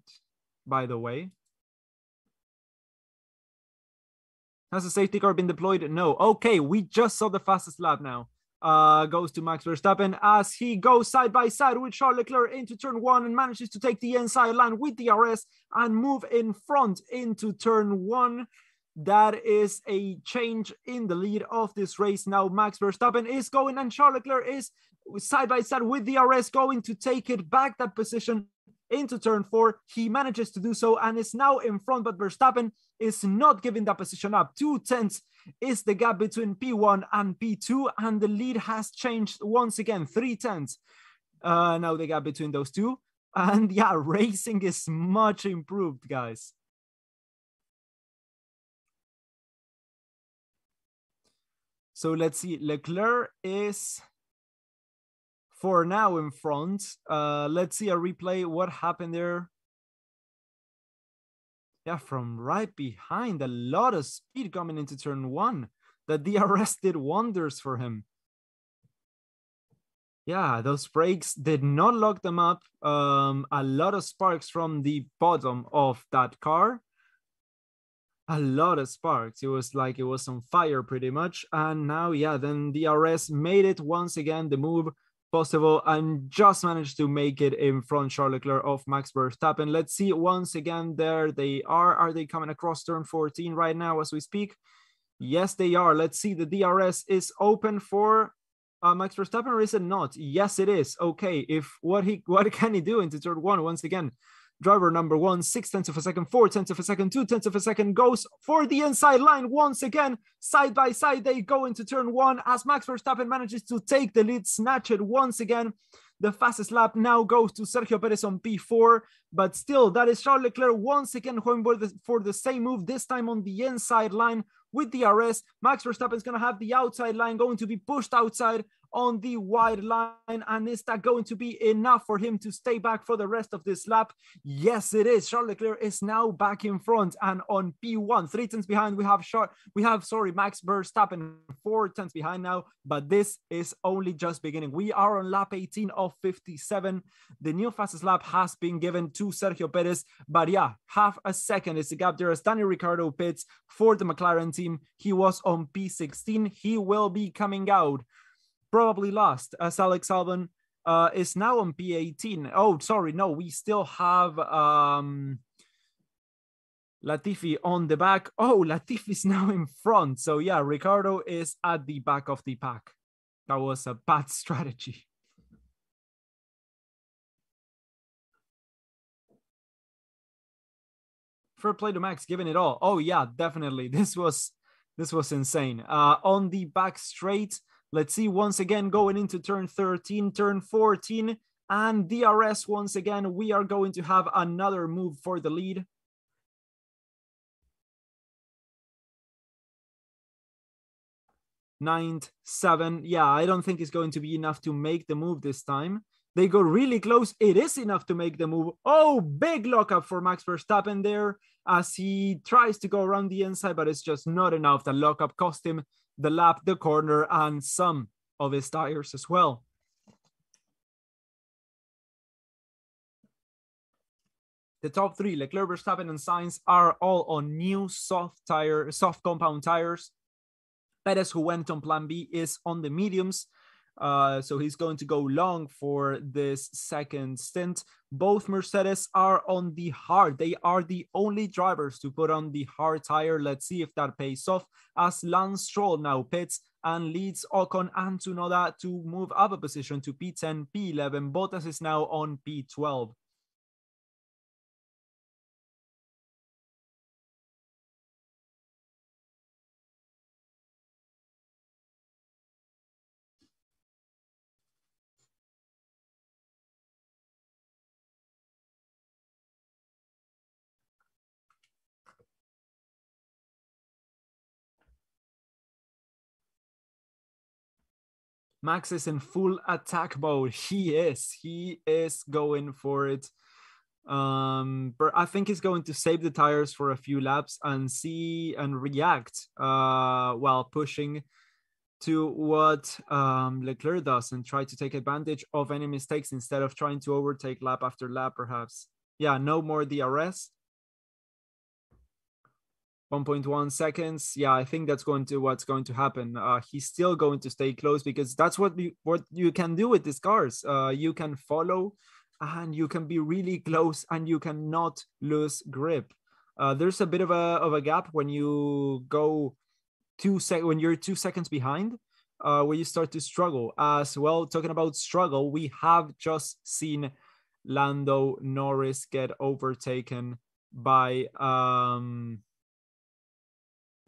[SPEAKER 1] by the way. Has the safety car been deployed? No. Okay, we just saw the fastest lap now. Goes to Max Verstappen as he goes side by side with Charles Leclerc into turn 1 and manages to take the inside line with the DRS and move in front into turn 1. That is a change in the lead of this race. Now Max Verstappen is going and Charles Leclerc is side by side with the DRS going to take it back that position into turn 4. He manages to do so and is now in front, but Verstappen is not giving that position up. 2 tenths is the gap between P1 and P2, and the lead has changed once again. 3 tenths now the gap between those two. And yeah, racing is much improved, guys. So let's see, Leclerc is for now in front. Let's see a replay. What happened there? Yeah, from right behind, a lot of speed coming into turn 1. The DRS did wonders for him. Yeah, those brakes did not lock them up. A lot of sparks from the bottom of that car. A lot of sparks. It was like it was on fire pretty much. And now, yeah, then DRS made it once again, the move possible, and just managed to make it in front Charles Leclerc of Max Verstappen. Let's see once again, there they are. Are they coming across turn 14 right now as we speak? Yes, they are. Let's see, the DRS is open for Max Verstappen, or is it not? Yes, it is. Okay, if what can he do into turn 1 once again? Driver number 1, 6 tenths of a second, 4 tenths of a second, 2 tenths of a second, goes for the inside line once again. Side by side, they go into turn 1 as Max Verstappen manages to take the lead, snatch it once again. The fastest lap now goes to Sergio Perez on P4, but still, that is Charles Leclerc once again going for the same move, this time on the inside line with DRS. Max Verstappen is going to have the outside line, going to be pushed outside on the wide line. And is that going to be enough for him to stay back for the rest of this lap? Yes, it is. Charles Leclerc is now back in front, and on P1, 3 tenths behind, we have Max Verstappen 4 tenths behind now, but this is only just beginning. We are on lap 18 of 57. The new fastest lap has been given to Sergio Perez, but yeah, half a second is the gap there as Daniel Ricciardo pits for the McLaren team. He was on P16. He will be coming out probably last, as Alex Albon is now on P18. Oh, sorry, no, we still have Latifi on the back. Oh, Latifi is now in front. So yeah, Ricciardo is at the back of the pack. That was a bad strategy. Fair play to Max, giving it all. Oh yeah, definitely. This was insane. On the back straight, let's see, once again, going into turn 13, turn 14, and DRS once again. We are going to have another move for the lead. Ninth, 7. Yeah, I don't think it's going to be enough to make the move this time. They go really close. It is enough to make the move. Oh, big lockup for Max Verstappen there as he tries to go around the inside, but it's just not enough. The lockup cost him the lap, the corner, and some of his tires as well. The top 3, Leclerc, Verstappen, and Sainz, are all on new soft compound tires. Perez, who went on plan B, is on the mediums. So he's going to go long for this second stint. Both Mercedes are on the hard. They are the only drivers to put on the hard tire. Let's see if that pays off as Lance Stroll now pits and leads Ocon and Tsunoda to move up a position to P10, P11. Bottas is now on P12. Max is in full attack mode. He is going for it. But I think he's going to save the tires for a few laps and see and react while pushing to what Leclerc does and try to take advantage of any mistakes instead of trying to overtake lap after lap, perhaps. Yeah, no more DRS. 1.1 seconds. Yeah, I think that's what's going to happen. He's still going to stay close because that's what you can do with these cars. You can follow and you can be really close and you cannot lose grip. There's a bit of a gap when you go when you're 2 seconds behind, where you start to struggle as well. Talking about struggle, we have just seen Lando Norris get overtaken by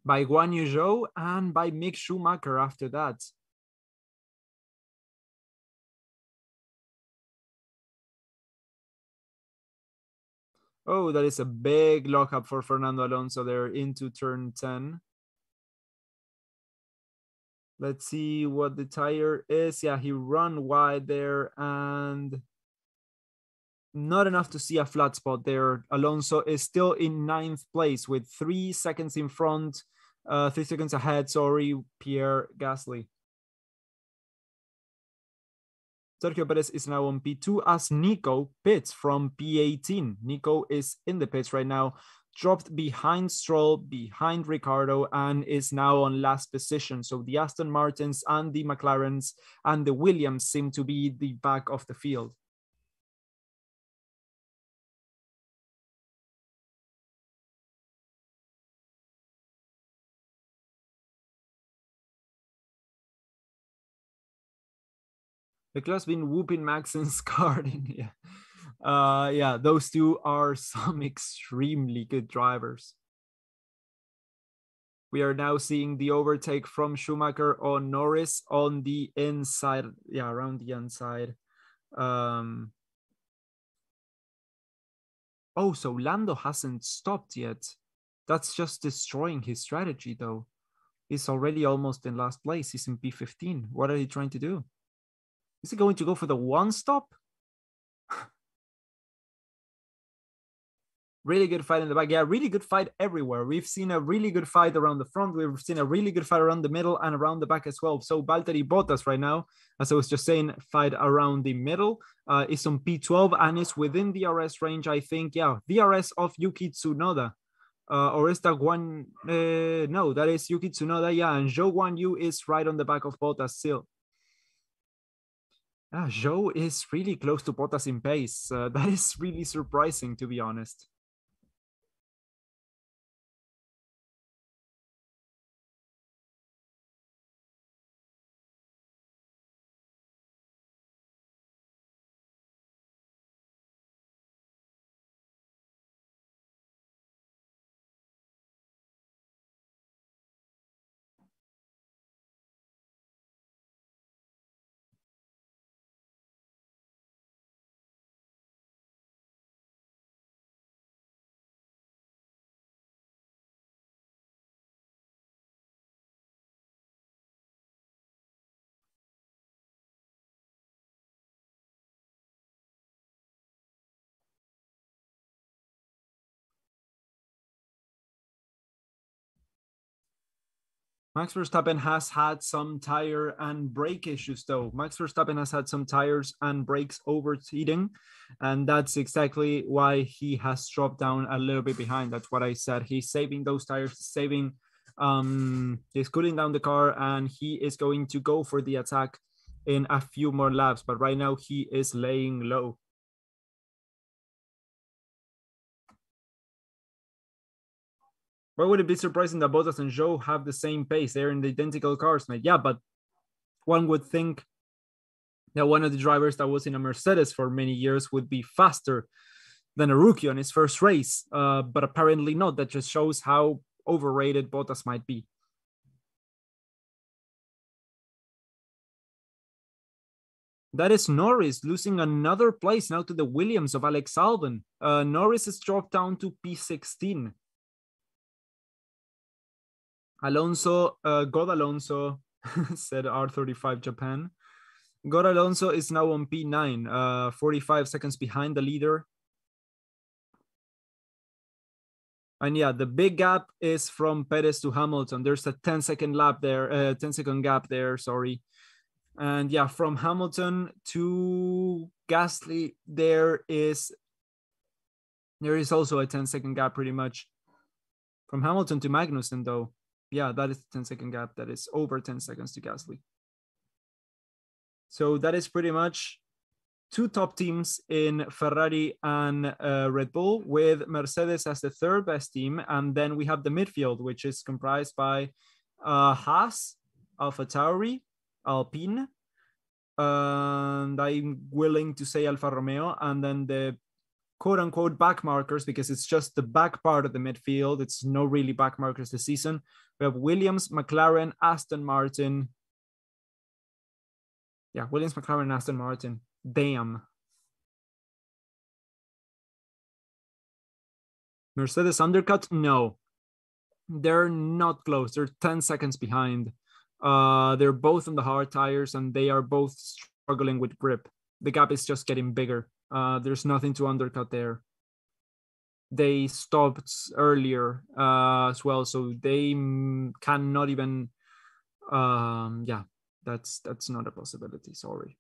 [SPEAKER 1] Guan Yu Zhou and by Mick Schumacher after that. Oh, that is a big lockup for Fernando Alonso there into turn 10. Let's see what the tire is. Yeah, he ran wide there and not enough to see a flat spot there. Alonso is still in 9th place with 3 seconds in front, 3 seconds ahead, sorry, Pierre Gasly. Sergio Perez is now on P2 as Nico pits from P18. Nico is in the pits right now, dropped behind Stroll, behind Ricciardo, and is now on last position. So the Aston Martins and the McLarens and the Williams seem to be the back of the field. Leclerc's been whooping Max since starting. Yeah, those two are some extremely good drivers. We are now seeing the overtake from Schumacher on Norris on the inside. Yeah, around the inside. Oh, so Lando hasn't stopped yet. That's just destroying his strategy, though. is already almost in last place. He's in P15. What are you trying to do? Is he going to go for the one stop? Really good fight in the back. Yeah, really good fight everywhere. We've seen a really good fight around the front. We've seen a really good fight around the middle and around the back as well. So Valtteri Bottas right now, as I was just saying, fight around the middle, is on P12 and is within the DRS range, I think. Yeah, DRS of Yuki Tsunoda. Or is that one? No, that is Yuki Tsunoda. Yeah, and Zhou Guanyu is right on the back of Bottas still. Zhou is really close to Bottas in pace. That is really surprising, to be honest. Max Verstappen has had some tire and brake issues, though. Max Verstappen has had some tires and brakes overheating, and that's exactly why he has dropped down a little bit behind. That's what I said. He's saving those tires, he's cooling down the car, and he is going to go for the attack in a few more laps. But right now, he is laying low. Why would it be surprising that Bottas and Zhou have the same pace? They're in the identical cars, mate. Yeah, but one would think that one of the drivers that was in a Mercedes for many years would be faster than a rookie on his first race. But apparently not. That just shows how overrated Bottas might be. That is Norris losing another place now to the Williams of Alex Albon. Norris has dropped down to P16. Alonso, God Alonso, said R35 Japan. God Alonso is now on P9, 45 seconds behind the leader. And yeah, the big gap is from Perez to Hamilton. There's a 10-second lap there, 10-second gap there, sorry. And yeah, from Hamilton to Gasly, there is also a 10-second gap pretty much. From Hamilton to Magnussen, though, yeah, that is the 10-second gap. That is over 10 seconds to Gasly. So that is pretty much two top teams in Ferrari and Red Bull, with Mercedes as the third best team. And then we have the midfield, which is comprised by Haas, AlphaTauri, Alpine, and I'm willing to say Alfa Romeo, and then the quote unquote back markers, because it's just the back part of the midfield. It's no really back markers this season. We have Williams, McLaren, Aston Martin. Yeah, Williams, McLaren, Aston Martin. Damn. Mercedes undercut? No. They're not close. They're 10 seconds behind. They're both on the hard tires, and they are both struggling with grip. The gap is just getting bigger. There's nothing to undercut there. They stopped earlier as well, so they cannot even. Yeah, that's not a possibility. Sorry.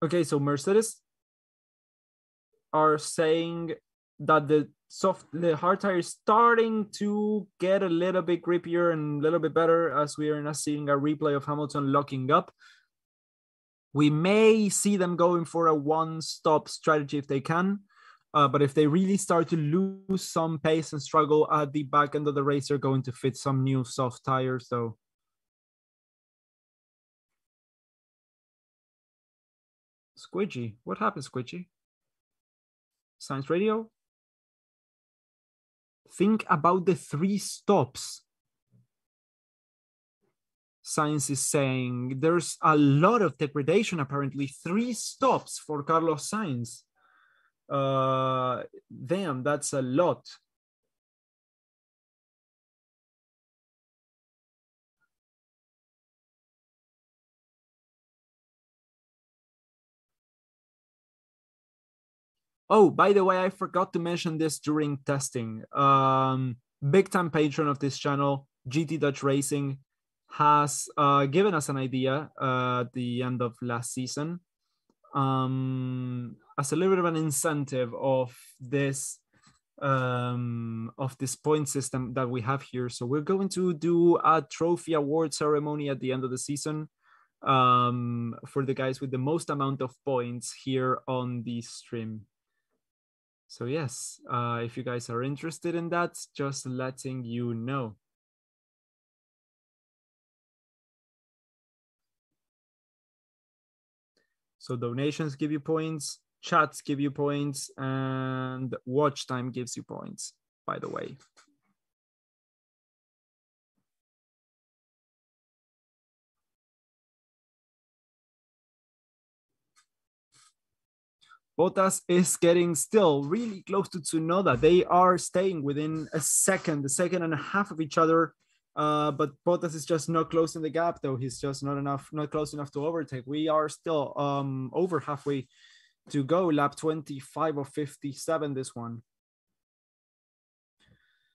[SPEAKER 1] Okay, so Mercedes are saying that the hard tire is starting to get a little bit grippier and a little bit better, as we are now seeing a replay of Hamilton locking up. We may see them going for a one-stop strategy if they can, but if they really start to lose some pace and struggle at the back end of the race, they're going to fit some new soft tires. So Squidgy, what happened, Squidgy? Science Radio? Think about the 3 stops. Sainz is saying there's a lot of degradation, apparently. 3 stops for Carlos Sainz. Damn, that's a lot. Oh, by the way, I forgot to mention this during testing. Big time patron of this channel, GT Dutch Racing, has given us an idea at the end of last season as a little bit of an incentive of this point system that we have here. So we're going to do a trophy award ceremony at the end of the season for the guys with the most amount of points here on the stream. So yes, if you guys are interested in that, just letting you know. So donations give you points, chats give you points, and watch time gives you points, by the way. Bottas is getting still really close to Tsunoda. They are staying within a second and a half of each other. But Bottas is just not closing the gap, though. He's just not close enough to overtake. We are still over halfway to go. Lap 25 of 57, this one.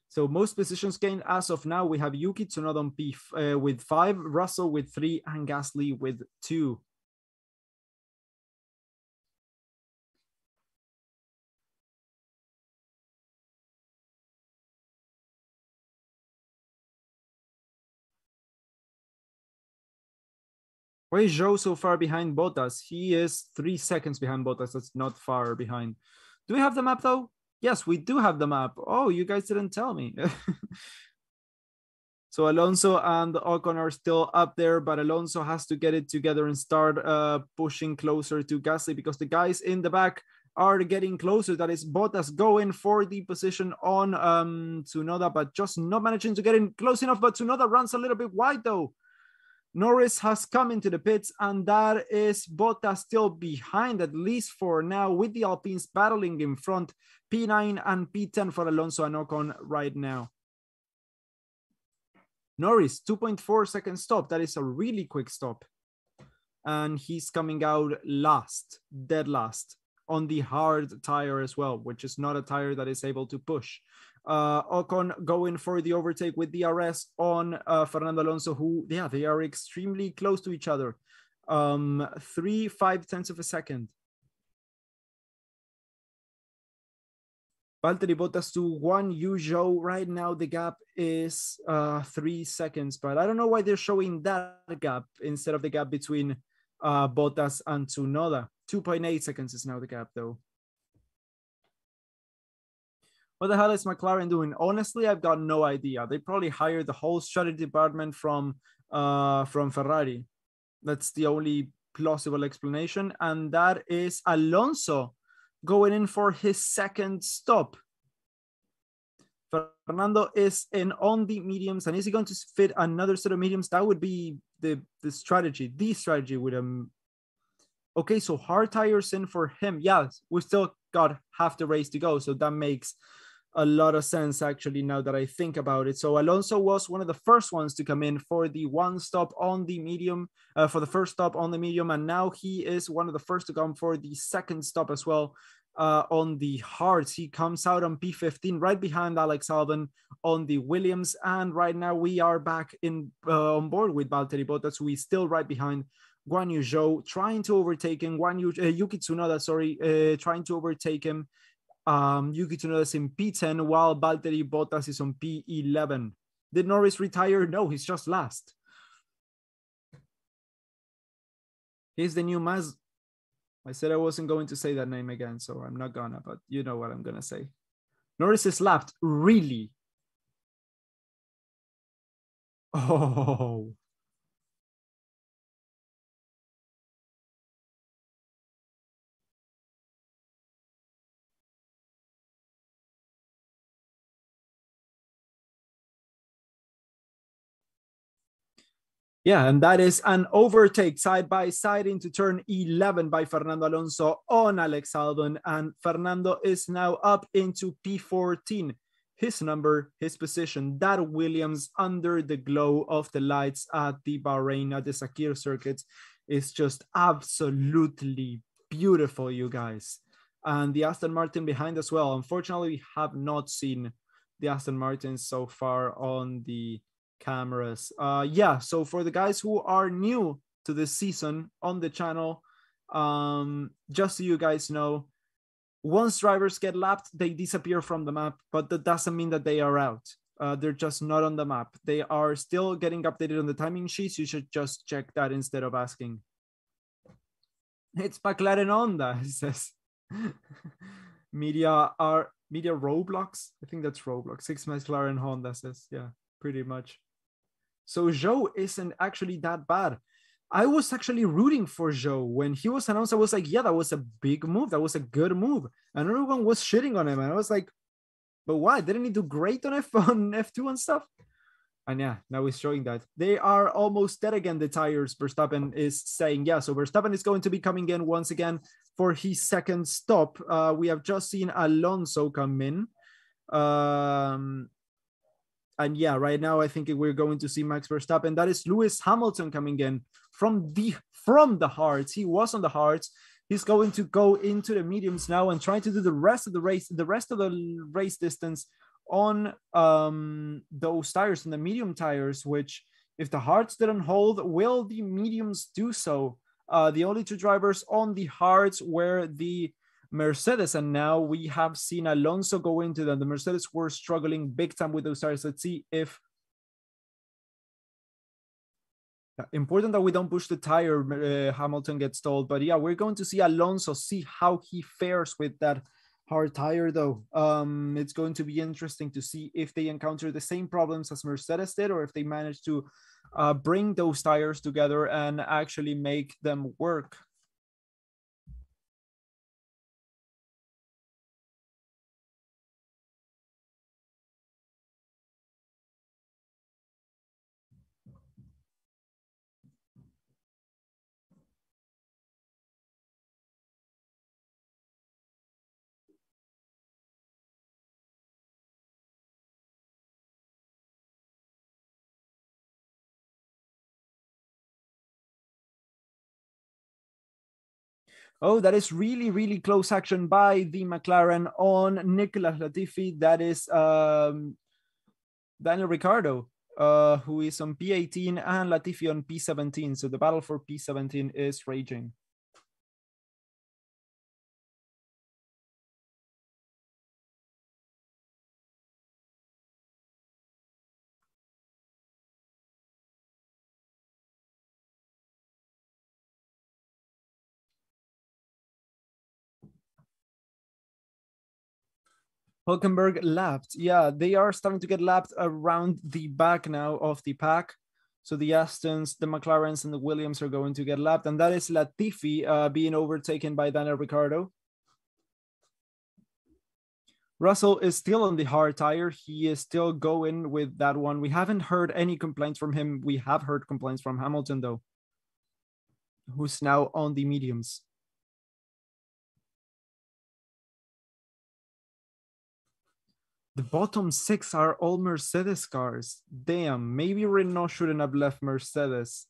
[SPEAKER 1] So most positions gained as of now, we have Yuki Tsunoda on P with 5, Russell with 3, and Gasly with 2. Why is Zhou so far behind Bottas? He is 3 seconds behind Bottas. That's not far behind. Do we have the map though? Yes, we do have the map. Oh, you guys didn't tell me. So Alonso and Ocon are still up there, but Alonso has to get it together and start pushing closer to Gasly because the guys in the back are getting closer. That is Bottas going for the position on Tsunoda, but just not managing to get in close enough. But Tsunoda runs a little bit wide though. Norris has come into the pits, and that is Bottas still behind, at least for now, with the Alpines battling in front. P9 and P10 for Alonso and Ocon right now. Norris, 2.4 second stop. That is a really quick stop. And he's coming out last, dead last, on the hard tire as well, which is not a tire that is able to push. Ocon going for the overtake with DRS on Fernando Alonso, who, yeah, they are extremely close to each other. 3/5 of a second. Valtteri Bottas to Guan Yu Zhou. Right now, the gap is 3 seconds, but I don't know why they're showing that gap instead of the gap between Bottas and Tsunoda. 2.8 seconds is now the gap, though. What the hell is McLaren doing? Honestly, I've got no idea. They probably hired the whole strategy department from Ferrari. That's the only plausible explanation. And that is Alonso going in for his second stop. Fernando is in on the mediums. And is he going to fit another set of mediums? That would be the strategy. The strategy with him. Okay, so hard tires in for him. Yeah, we still got half the race to go. So that makes a lot of sense, actually, now that I think about it. So Alonso was one of the first ones to come in for the one stop on the medium, for the first stop on the medium. And now he is one of the first to come for the second stop as well on the hards. He comes out on P15 right behind Alex Albon on the Williams. And right now we are back in on board with Valtteri Bottas, who is still right behind Guan Yu Zhou, trying to overtake him. Yuki Tsunoda, trying to overtake him. Yuki Tsunoda is in P10 while Valtteri Bottas is on P11. Did Norris retire? No, he's just last. He's the new Maz. I said I wasn't going to say that name again, so I'm not gonna, but you know what I'm gonna say. Norris is lapped, really? Oh. Yeah, and that is an overtake side by side into turn 11 by Fernando Alonso on Alex Albon. And Fernando is now up into P14. His number, his position, that Williams under the glow of the lights at the Bahrain, at the Sakir circuit, is just absolutely beautiful, you guys. And the Aston Martin behind as well. Unfortunately, we have not seen the Aston Martin so far on the cameras. Yeah, so for the guys who are new to this season on the channel, just so you guys know, once drivers get lapped, they disappear from the map, but that doesn't mean that they are out. They're just not on the map. They are still getting updated on the timing sheets. You should just check that instead of asking. It's McLaren Honda, he says. Media Roblox. I think that's Roblox. 6 McLaren Honda says, yeah, pretty much. So Zhou isn't actually that bad. I was actually rooting for Zhou when he was announced. I was like, yeah, that was a big move. That was a good move. And everyone was shitting on him. And I was like, but why? Didn't he do great on F2 and stuff? And yeah, now he's showing that. They are almost dead again, the tires, Verstappen is saying. Yeah, so Verstappen is going to be coming in once again for his second stop. We have just seen Alonso come in. And yeah, right now I think we're going to see Max Verstappen. That is Lewis Hamilton coming in from the hards. He was on the hards. He's going to go into the mediums now and try to do the rest of the race distance on those tires, on the medium tires, which if the hards didn't hold, will the mediums do so? The only two drivers on the hards were the Mercedes, and now we have seen Alonso go into them. The Mercedes were struggling big time with those tires. Let's see if important that we don't push the tire. Hamilton gets told, but yeah, we're going to see Alonso, see how he fares with that hard tire though. It's going to be interesting to see if they encounter the same problems as Mercedes did, or if they manage to bring those tires together and actually make them work. Oh, that is really, really close action by the McLaren on Nicolas Latifi. That is Daniel Ricciardo, who is on P18, and Latifi on P17. So the battle for P17 is raging. Hulkenberg lapped. Yeah, they are starting to get lapped around the back now of the pack. So the Astons, the McLarens, and the Williams are going to get lapped. And that is Latifi being overtaken by Daniel Ricciardo. Russell is still on the hard tire. He is still going with that one. We haven't heard any complaints from him. We have heard complaints from Hamilton, though, who's now on the mediums. The bottom 6 are all Mercedes cars. Damn, maybe Renault shouldn't have left Mercedes.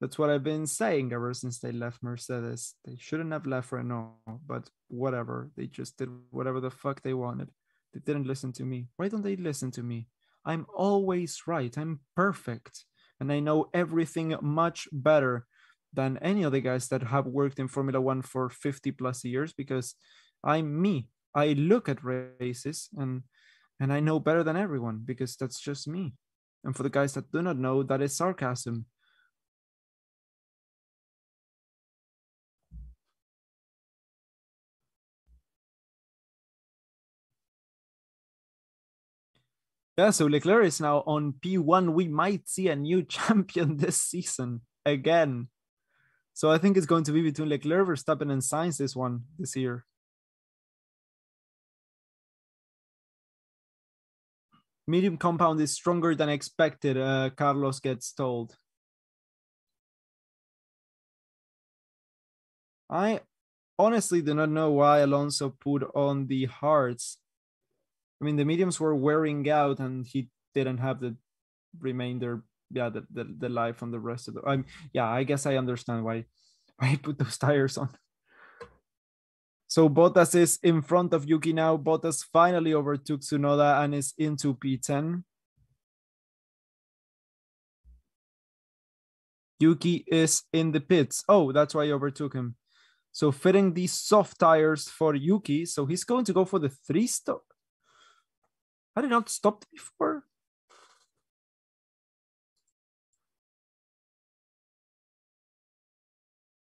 [SPEAKER 1] That's what I've been saying ever since they left Mercedes. They shouldn't have left Renault, but whatever. They just did whatever the fuck they wanted. They didn't listen to me. Why don't they listen to me? I'm always right. I'm perfect. And I know everything much better than any of the guys that have worked in Formula One for 50 plus years, because I'm me. I look at races and I know better than everyone, because that's just me. And for the guys that do not know, that is sarcasm. Yeah, so Leclerc is now on P1. We might see a new champion this season again. So I think it's going to be between Leclerc, Verstappen, and Sainz this year. Medium compound is stronger than expected, Carlos gets told. I honestly do not know why Alonso put on the hards. I mean, the mediums were wearing out and he didn't have the remainder, yeah, the life on the rest of the, yeah, I guess I understand why he put those tires on. So Bottas is in front of Yuki now. Bottas finally overtook Tsunoda and is into P10. Yuki is in the pits. Oh, that's why I overtook him. So fitting these soft tires for Yuki. So he's going to go for the 3 stop. Had he not stopped before?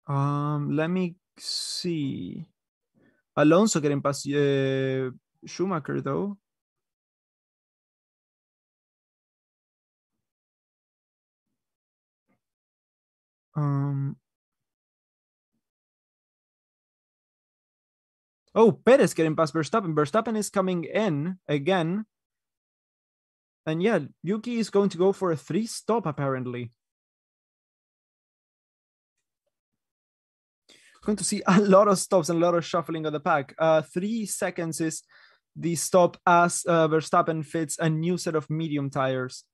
[SPEAKER 1] Let me see. Alonso getting past Schumacher though. Um, oh, Perez getting past Verstappen. Verstappen is coming in again. And yeah, Yuki is going to go for a 3 stop apparently. Going to see a lot of stops and a lot of shuffling of the pack. 3 seconds is the stop as Verstappen fits a new set of medium tires.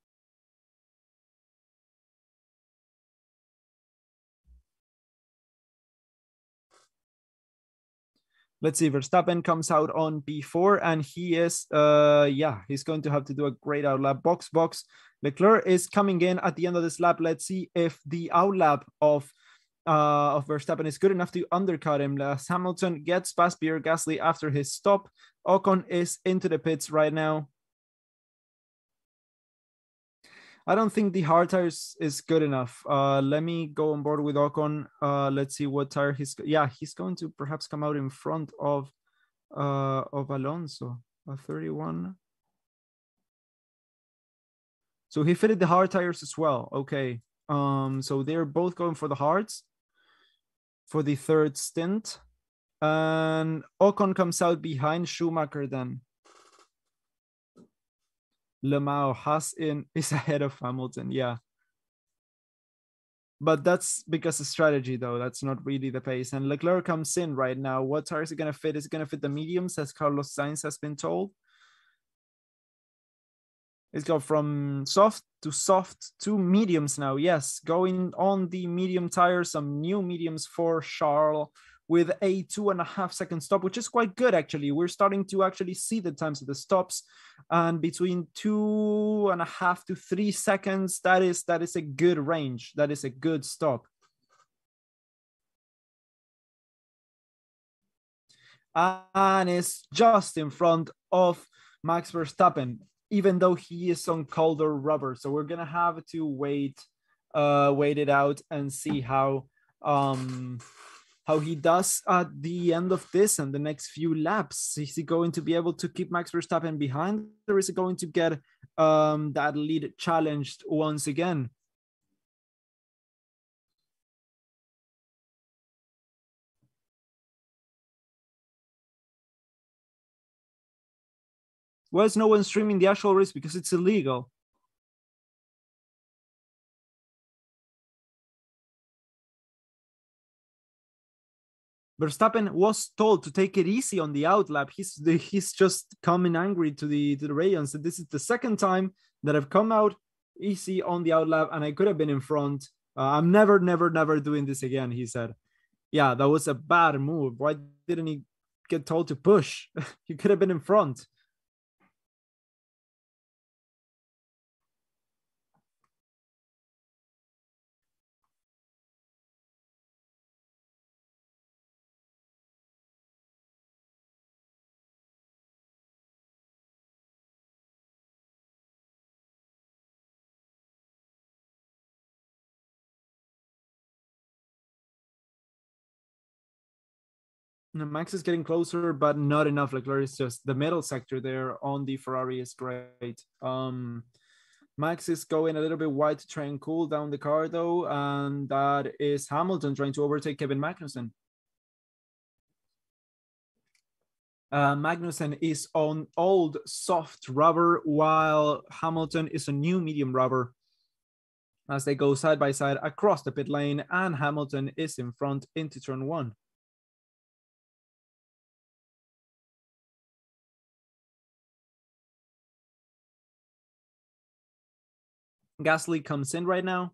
[SPEAKER 1] Let's see, Verstappen comes out on P4 and he is, he's going to have to do a great outlap. Box. Leclerc is coming in at the end of this lap. Let's see if the outlap of Verstappen is good enough to undercut him. Hamilton gets past Pierre Gasly after his stop. Ocon is into the pits right now. I don't think the hard tires is good enough. Let me go on board with Ocon. Let's see what tire he's going to perhaps come out in front of Alonso. 31. So he fitted the hard tires as well. Okay. So they're both going for the hards for the 3rd stint. And Ocon comes out behind Schumacher then. Lemao is ahead of Hamilton, yeah. But that's because of strategy, though. That's not really the pace. And Leclerc comes in right now. What tire is it going to fit? Is it going to fit the mediums, as Carlos Sainz has been told? It's go from soft to mediums now. Yes, going on the medium tires, some new mediums for Charles with a 2.5 second stop, which is quite good actually. We're starting to actually see the times of the stops, and between 2.5 to 3 seconds, that is a good range. That is a good stop. And it's just in front of Max Verstappen, even though he is on colder rubber. So we're gonna have to wait it out and see how he does at the end of this and the next few laps. Is he going to be able to keep Max Verstappen behind, or is he going to get that lead challenged once again? Why is no one streaming the actual race? Because it's illegal. Verstappen was told to take it easy on the outlap. He's just coming angry to the Raian. So this is the 2nd time that I've come out easy on the outlap, and I could have been in front. I'm never doing this again, he said. Yeah, that was a bad move. Why didn't he get told to push? He could have been in front. Max is getting closer, but not enough. Leclerc is just the middle sector there on the Ferrari is great. Max is going a little bit wide to try and cool down the car, though, and that is Hamilton trying to overtake Kevin Magnussen. Magnussen is on old soft rubber, while Hamilton is a new medium rubber. As they go side by side across the pit lane, and Hamilton is in front into turn 1. Gasly comes in right now.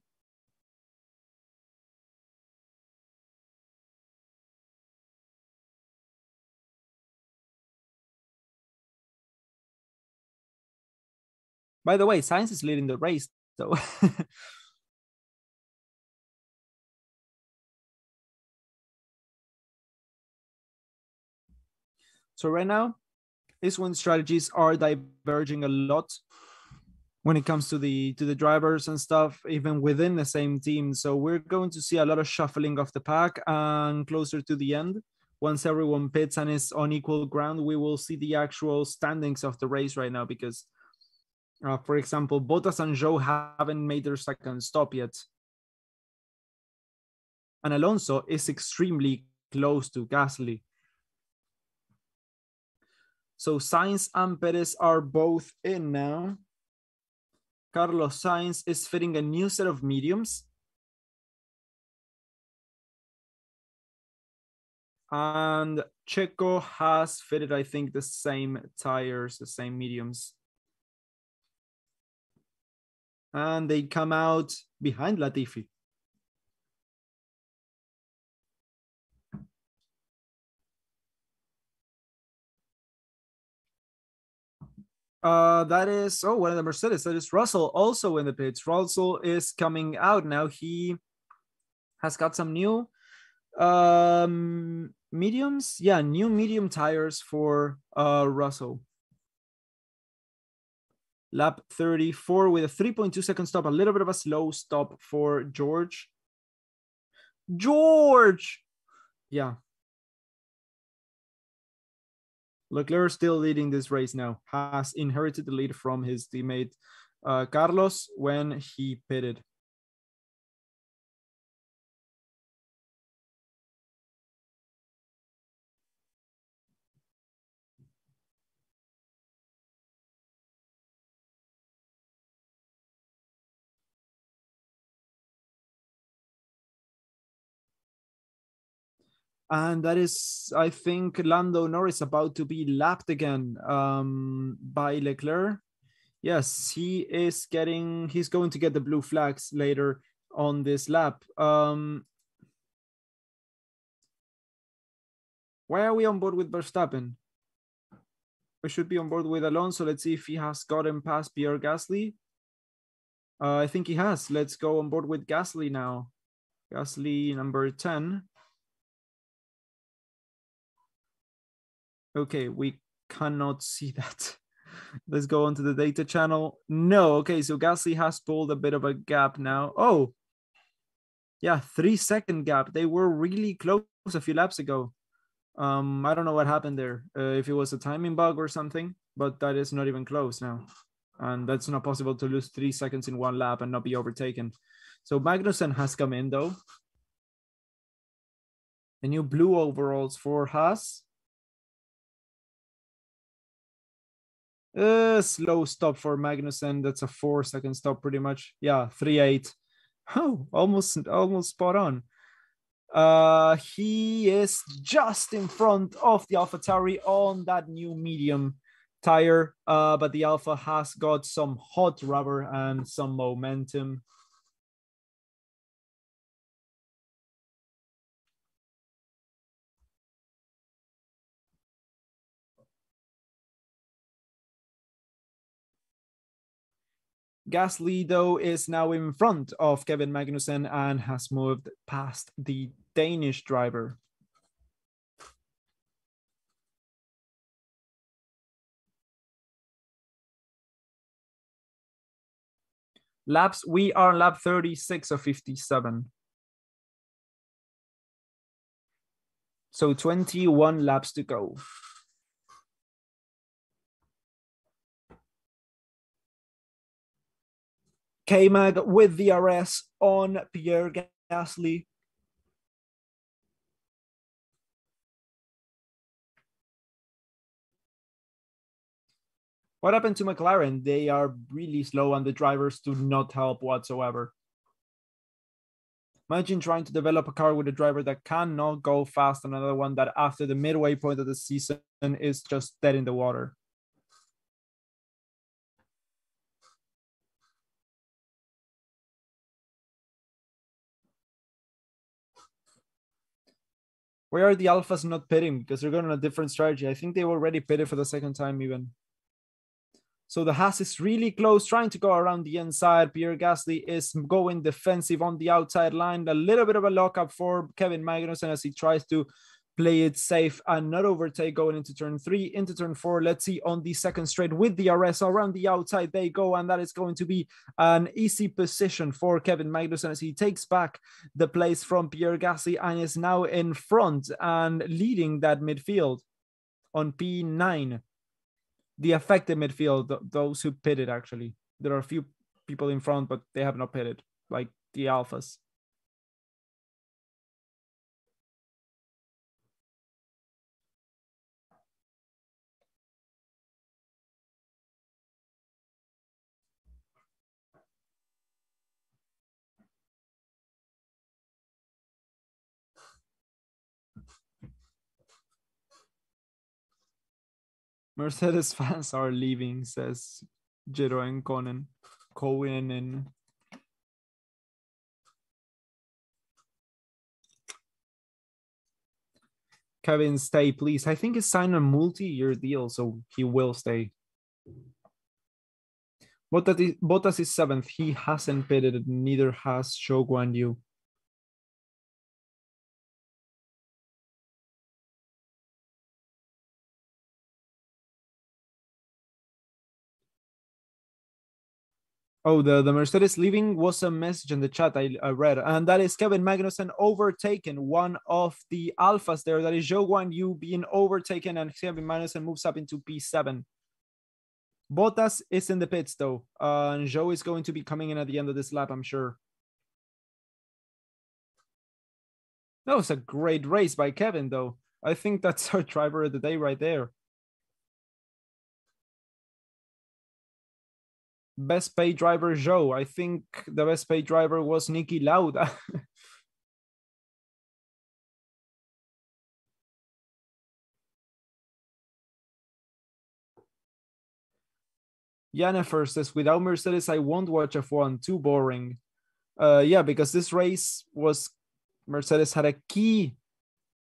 [SPEAKER 1] By the way, Sainz is leading the race, so so right now, F1 strategies are diverging a lot when it comes to the drivers and stuff, even within the same team. So we're going to see a lot of shuffling of the pack, and closer to the end, once everyone pits and is on equal ground, we will see the actual standings of the race right now. Because, for example, Bottas and Zhou haven't made their second stop yet, and Alonso is extremely close to Gasly. So Sainz and Perez are both in now. Carlos Sainz is fitting a new set of mediums. And Checo has fitted, I think, the same tires, the same mediums. And they come out behind Latifi. That is, one of the Mercedes. That is Russell, also in the pits. Russell is coming out now. He has got some new mediums. Yeah, new medium tires for Russell. Lap 34 with a 3.2 second stop. A little bit of a slow stop for George. Yeah. Leclerc still leading this race now. Has inherited the lead from his teammate Carlos when he pitted. And that is, I think, Lando Norris about to be lapped again by Leclerc. Yes, he's going to get the blue flags later on this lap. Why are we on board with Verstappen? We should be on board with Alonso. Let's see if he has gotten past Pierre Gasly. I think he has. Let's go on board with Gasly now. Gasly number 10. Okay, we cannot see that. Let's go on to the data channel. No, okay, so Gasly has pulled a bit of a gap now. Oh, yeah, 3-second gap. They were really close a few laps ago. I don't know what happened there, if it was a timing bug or something, but that is not even close now. And that's not possible to lose 3 seconds in one lap and not be overtaken. So Magnussen has come in though. The new blue overalls for Haas. Slow stop for Magnussen. That's a 4-second stop pretty much. Yeah, 3.8. Oh, almost spot on. He is just in front of the AlphaTauri on that new medium tire, but the Alpha has got some hot rubber and some momentum. Gasly, though, is now in front of Kevin Magnussen and has moved past the Danish driver. Laps, we are on lap 36 of 57. So 21 laps to go. K-Mag with the RS on Pierre Gasly. What happened to McLaren? They are really slow and the drivers do not help whatsoever. Imagine trying to develop a car with a driver that cannot go fast and another one that after the midway point of the season is just dead in the water. Why are the Alphas not pitting? Because they're going on a different strategy. I think they already pitted for the second time even. So the Haas is really close, trying to go around the inside. Pierre Gasly is going defensive on the outside line. A little bit of a lockup for Kevin Magnussen as he tries to play it safe and not overtake going into turn 3, into turn 4. Let's see on the second straight with the DRS around the outside they go, and that is going to be an easy position for Kevin Magnussen as he takes back the place from Pierre Gasly and is now in front and leading that midfield on P9. The affected midfield, those who pitted actually. There are a few people in front, but they have not pitted, like the Alphas. Mercedes fans are leaving, says Jiro and Conan. Kevin, stay, please. I think he's signed a multi-year deal, so he will stay. Bottas is 7th. He hasn't pitted, neither has Zhou Guanyu. Oh, the Mercedes leaving was a message in the chat I read, and that is Kevin Magnussen overtaken one of the Alphas there. That is Zhou Guanyu being overtaken, and Kevin Magnussen moves up into P7. Bottas is in the pits though, and Zhou is going to be coming in at the end of this lap, I'm sure. That was a great race by Kevin though. I think that's our driver of the day right there. Best paid driver Zhou. I think the best paid driver was Niki Lauda. Jennifer says, without Mercedes, I won't watch F1. Too boring. Yeah, because this race was Mercedes had a key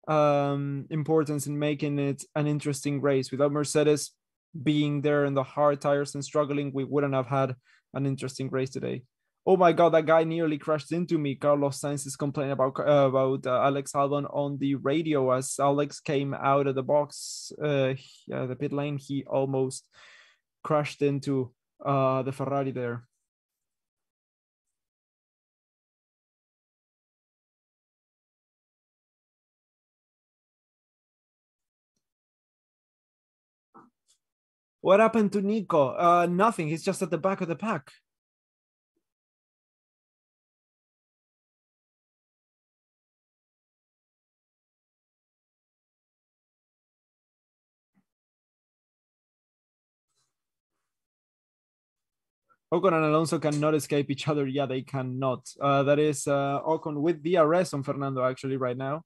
[SPEAKER 1] importance in making it an interesting race. Without Mercedes being there in the hard tires and struggling, we wouldn't have had an interesting race today. Oh my God, that guy nearly crashed into me. Carlos Sainz is complaining about Alex Albon on the radio as Alex came out of the box, the pit lane. He almost crashed into the Ferrari there. What happened to Nico? Nothing. He's just at the back of the pack. Ocon and Alonso cannot escape each other. Yeah, they cannot. That is Ocon with DRS on Fernando actually right now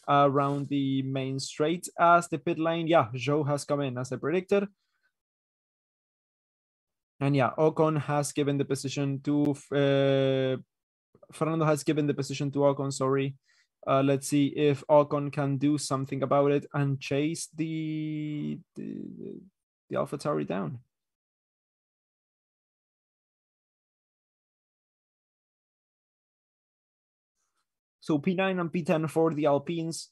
[SPEAKER 1] around the main straight as the pit lane. Yeah, Zhou has come in as I predicted. And yeah, Ocon has given the position to Fernando has given the position to Ocon, sorry. Let's see if Ocon can do something about it and chase the AlphaTauri down. So P9 and P10 for the Alpines.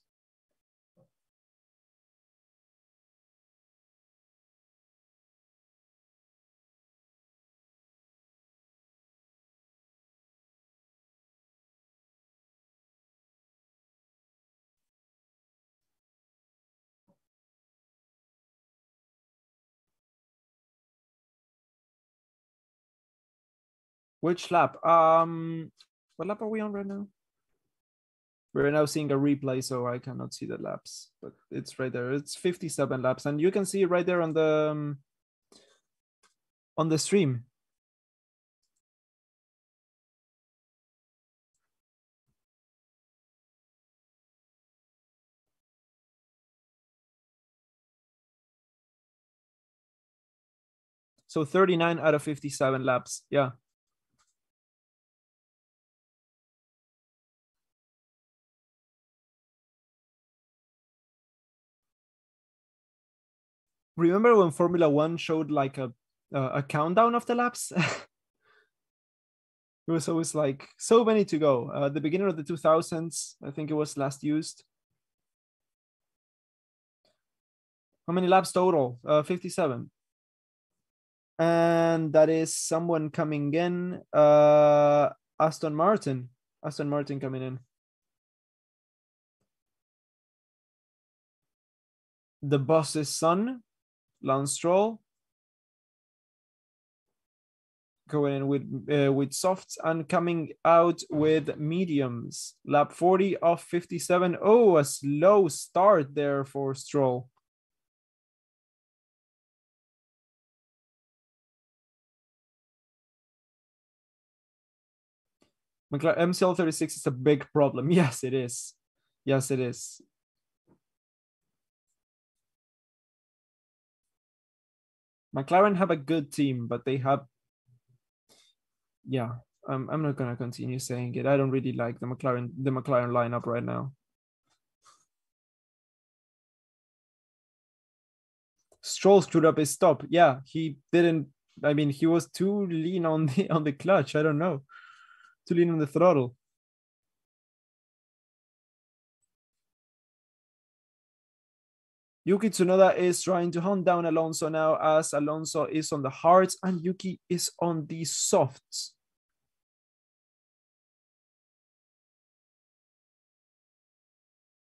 [SPEAKER 1] Which lap? What lap are we on right now? We're now seeing a replay, so I cannot see the laps, but it's right there. It's 57 laps, and you can see it right there on the stream. So 39 out of 57 laps. Yeah. Remember when Formula One showed like a countdown of the laps? It was always like so many to go. The beginning of the 2000s, I think it was last used. How many laps total? 57. And that is someone coming in. Aston Martin. Aston Martin coming in. The boss's son, Lance Stroll. Going in with softs and coming out with mediums. Lap 40 of 57. Oh, a slow start there for Stroll. MCL 36 is a big problem. Yes, it is. Yes, it is. McLaren have a good team, but they have, yeah, I'm not gonna continue saying it. I don't really like the McLaren lineup right now. Stroll screwed up his stop. Yeah, he didn't. I mean, he was too lean on the clutch. I don't know, too lean on the throttle. Yuki Tsunoda is trying to hunt down Alonso now, as Alonso is on the hards and Yuki is on the softs.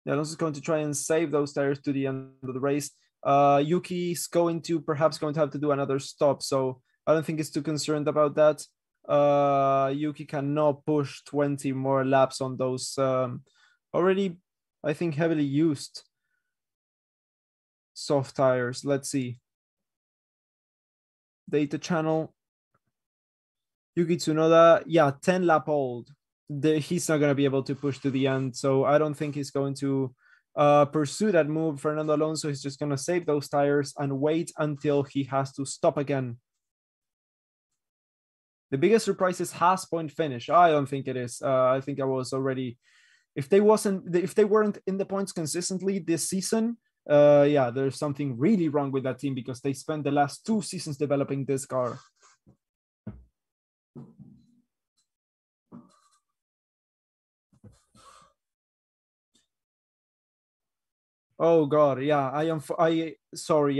[SPEAKER 1] Alonso is going to try and save those tires to the end of the race. Yuki is perhaps going to have to do another stop, so I don't think he's too concerned about that. Yuki cannot push 20 more laps on those already, I think, heavily used soft tires. Let's see. Data channel. Yuki Tsunoda, yeah, 10 lap old. He's not going to be able to push to the end, so I don't think he's going to pursue that move. Fernando Alonso is just going to save those tires and wait until he has to stop again. The biggest surprise is Haas point finish. I don't think it is. I think I was already, if they weren't in the points consistently this season, yeah, there's something really wrong with that team, because they spent the last 2 seasons developing this car. Oh God, yeah, I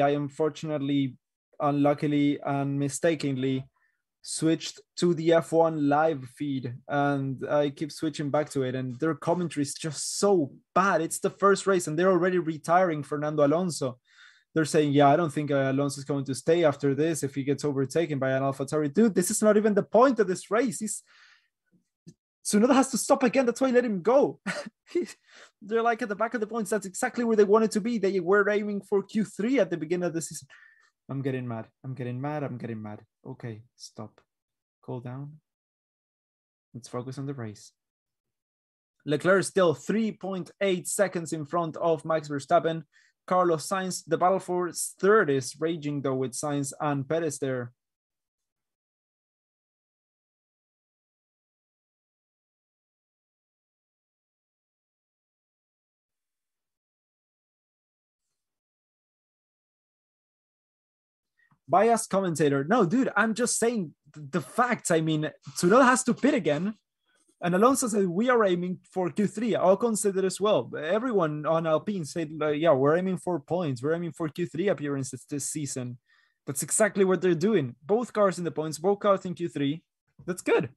[SPEAKER 1] unfortunately, unluckily, and mistakenly switched to the F1 live feed, and I keep switching back to it, and their commentary is just so bad. It's the first race and they're already retiring Fernando Alonso. They're saying, yeah, I don't think Alonso is going to stay after this if he gets overtaken by an AlphaTauri. Dude, this is not even the point of this race. Tsunoda has to stop again. That's why I let him go. They're like at the back of the points. That's exactly where they wanted to be. They were aiming for Q3 at the beginning of the season. I'm getting mad. Okay, stop. Cool down. Let's focus on the race. Leclerc is still 3.8 seconds in front of Max Verstappen. Carlos Sainz, the battle for third is raging though, with Sainz and Perez there. Biased commentator. No, dude, I'm just saying the facts. I mean, Tsunoda has to pit again. And Alonso said, we are aiming for Q3. Ocon said it as well. Everyone on Alpine said, yeah, we're aiming for points. We're aiming for Q3 appearances this season. That's exactly what they're doing. Both cars in the points, both cars in Q3. That's good.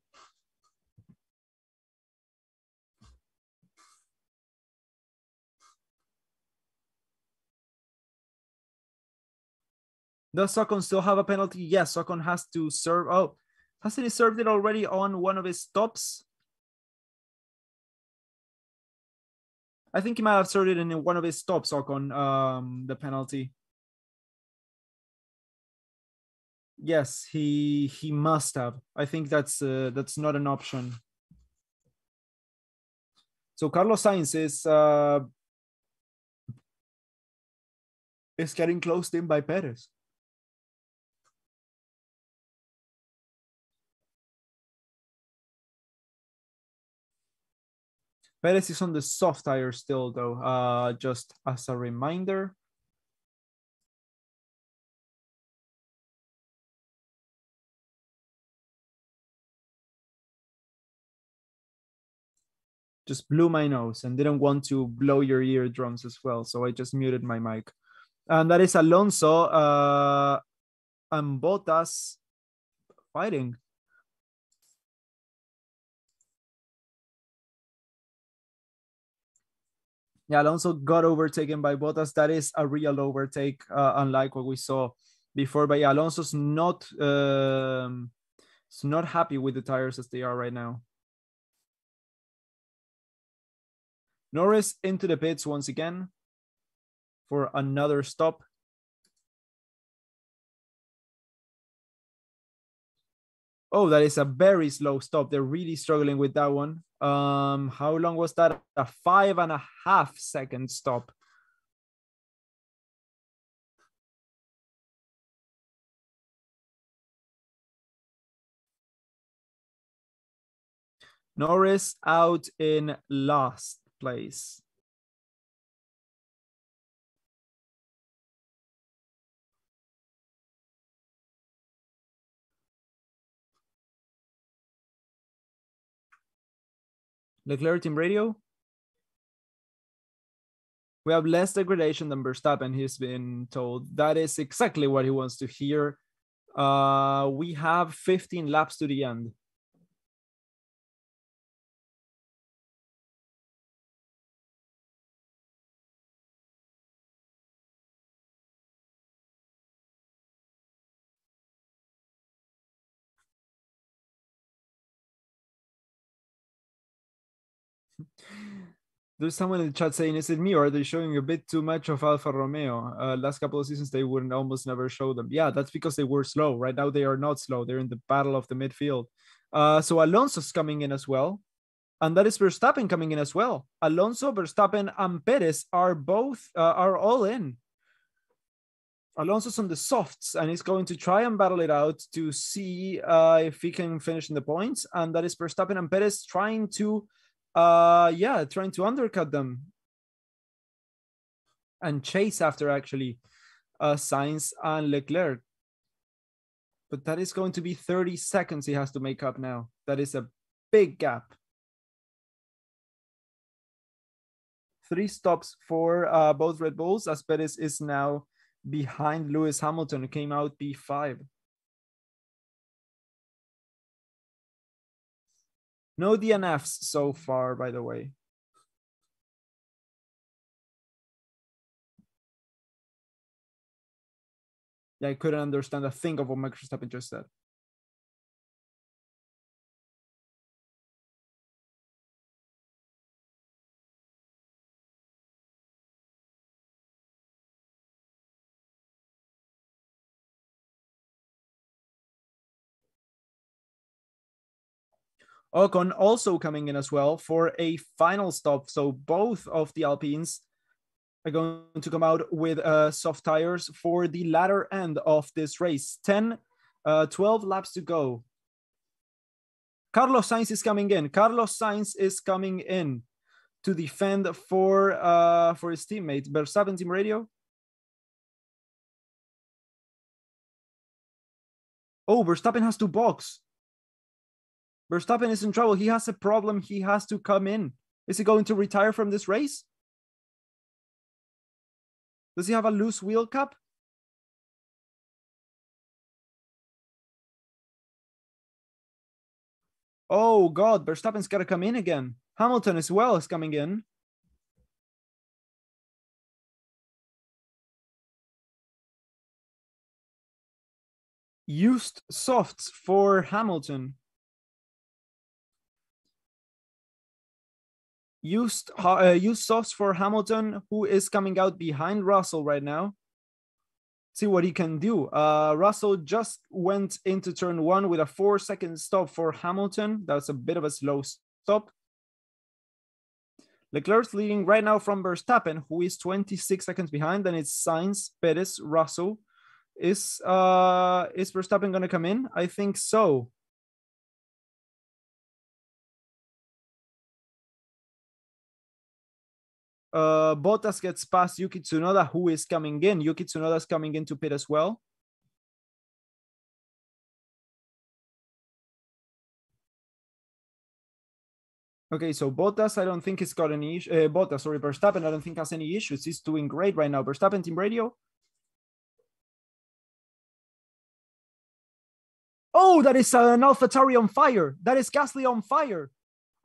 [SPEAKER 1] Does Ocon still have a penalty? Yes, Ocon has to serve. Oh, hasn't he served it already on one of his stops? I think he might have served it in one of his stops, Ocon, the penalty. Yes, he must have. I think that's not an option. So Carlos Sainz is getting closed in by Perez. Perez is on the soft tire still, though. Just as a reminder. just blew my nose and didn't want to blow your eardrums as well. So I just muted my mic. And that is Alonso and Bottas fighting. Yeah, Alonso got overtaken by Bottas. That is a real overtake, unlike what we saw before. But yeah, Alonso's not happy with the tires as they are right now. Norris into the pits once again for another stop. Oh, that is a very slow stop. They're really struggling with that one. How long was that? A 5.5 second stop. Norris out in last place. Leclerc team radio. We have less degradation than Verstappen, he's been told. That is exactly what he wants to hear. We have 15 laps to the end. There's someone in the chat saying, is it me or are they showing a bit too much of Alfa Romeo? Last couple of seasons, they wouldn't almost never show them. Yeah, that's because they were slow. Right now, they are not slow. They're in the battle of the midfield. So Alonso's coming in as well. And that is Verstappen coming in as well. Alonso, Verstappen, and Perez are both are all in. Alonso's on the softs and he's going to try and battle it out to see if he can finish in the points. And that is Verstappen and Perez trying to undercut them and chase after actually Sainz and Leclerc. But that is going to be 30 seconds he has to make up now. That is a big gap. 3 stops for both Red Bulls, as Perez is now behind Lewis Hamilton, who came out P5. No DNFs so far, by the way. Yeah, I couldn't understand a thing of what Max Verstappen just said. Ocon also coming in as well for a final stop. So both of the Alpines are going to come out with soft tires for the latter end of this race. 12 laps to go. Carlos Sainz is coming in. Carlos Sainz is coming in to defend for his teammate. Verstappen team radio. Oh, Verstappen has to box. Verstappen is in trouble. He has a problem. He has to come in. Is he going to retire from this race? Does he have a loose wheel cap? Oh, God. Verstappen's got to come in again. Hamilton as well is coming in. Used softs for Hamilton. Used softs for Hamilton, who is coming out behind Russell right now. See what he can do. Russell just went into turn 1 with a 4-second stop for Hamilton. That's a bit of a slow stop. Leclerc's leading right now from Verstappen, who is 26 seconds behind. Then it's Sainz, Perez, Russell. Is Verstappen going to come in? I think so. Bottas gets past Yuki Tsunoda, who is coming in. Yuki Tsunoda is coming into pit as well. Okay, so Bottas, I don't think he's got any issue. Bottas, sorry, Verstappen, I don't think has any issues. He's doing great right now. Verstappen, team radio. Oh, that is an AlphaTauri on fire. That is Gasly on fire.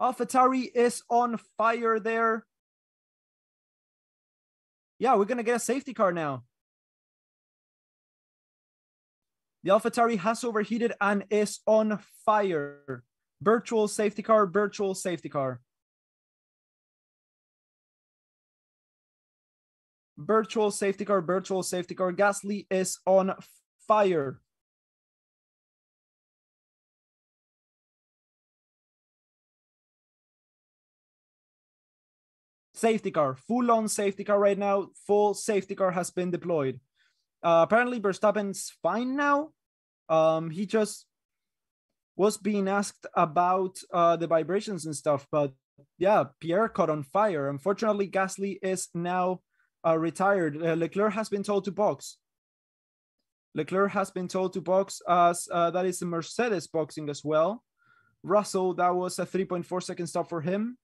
[SPEAKER 1] AlphaTauri is on fire there. Yeah, we're going to get a safety car now. The AlphaTauri has overheated and is on fire. Virtual safety car, virtual safety car. Virtual safety car, virtual safety car. Gasly is on fire. Safety car, full on safety car right now. Full safety car has been deployed. Apparently Verstappen's fine now. He just was being asked about the vibrations and stuff, but yeah, Pierre caught on fire. Unfortunately, Gasly is now retired. Leclerc has been told to box. Leclerc has been told to box as that is the Mercedes boxing as well. Russell, that was a 3.4 second stop for him.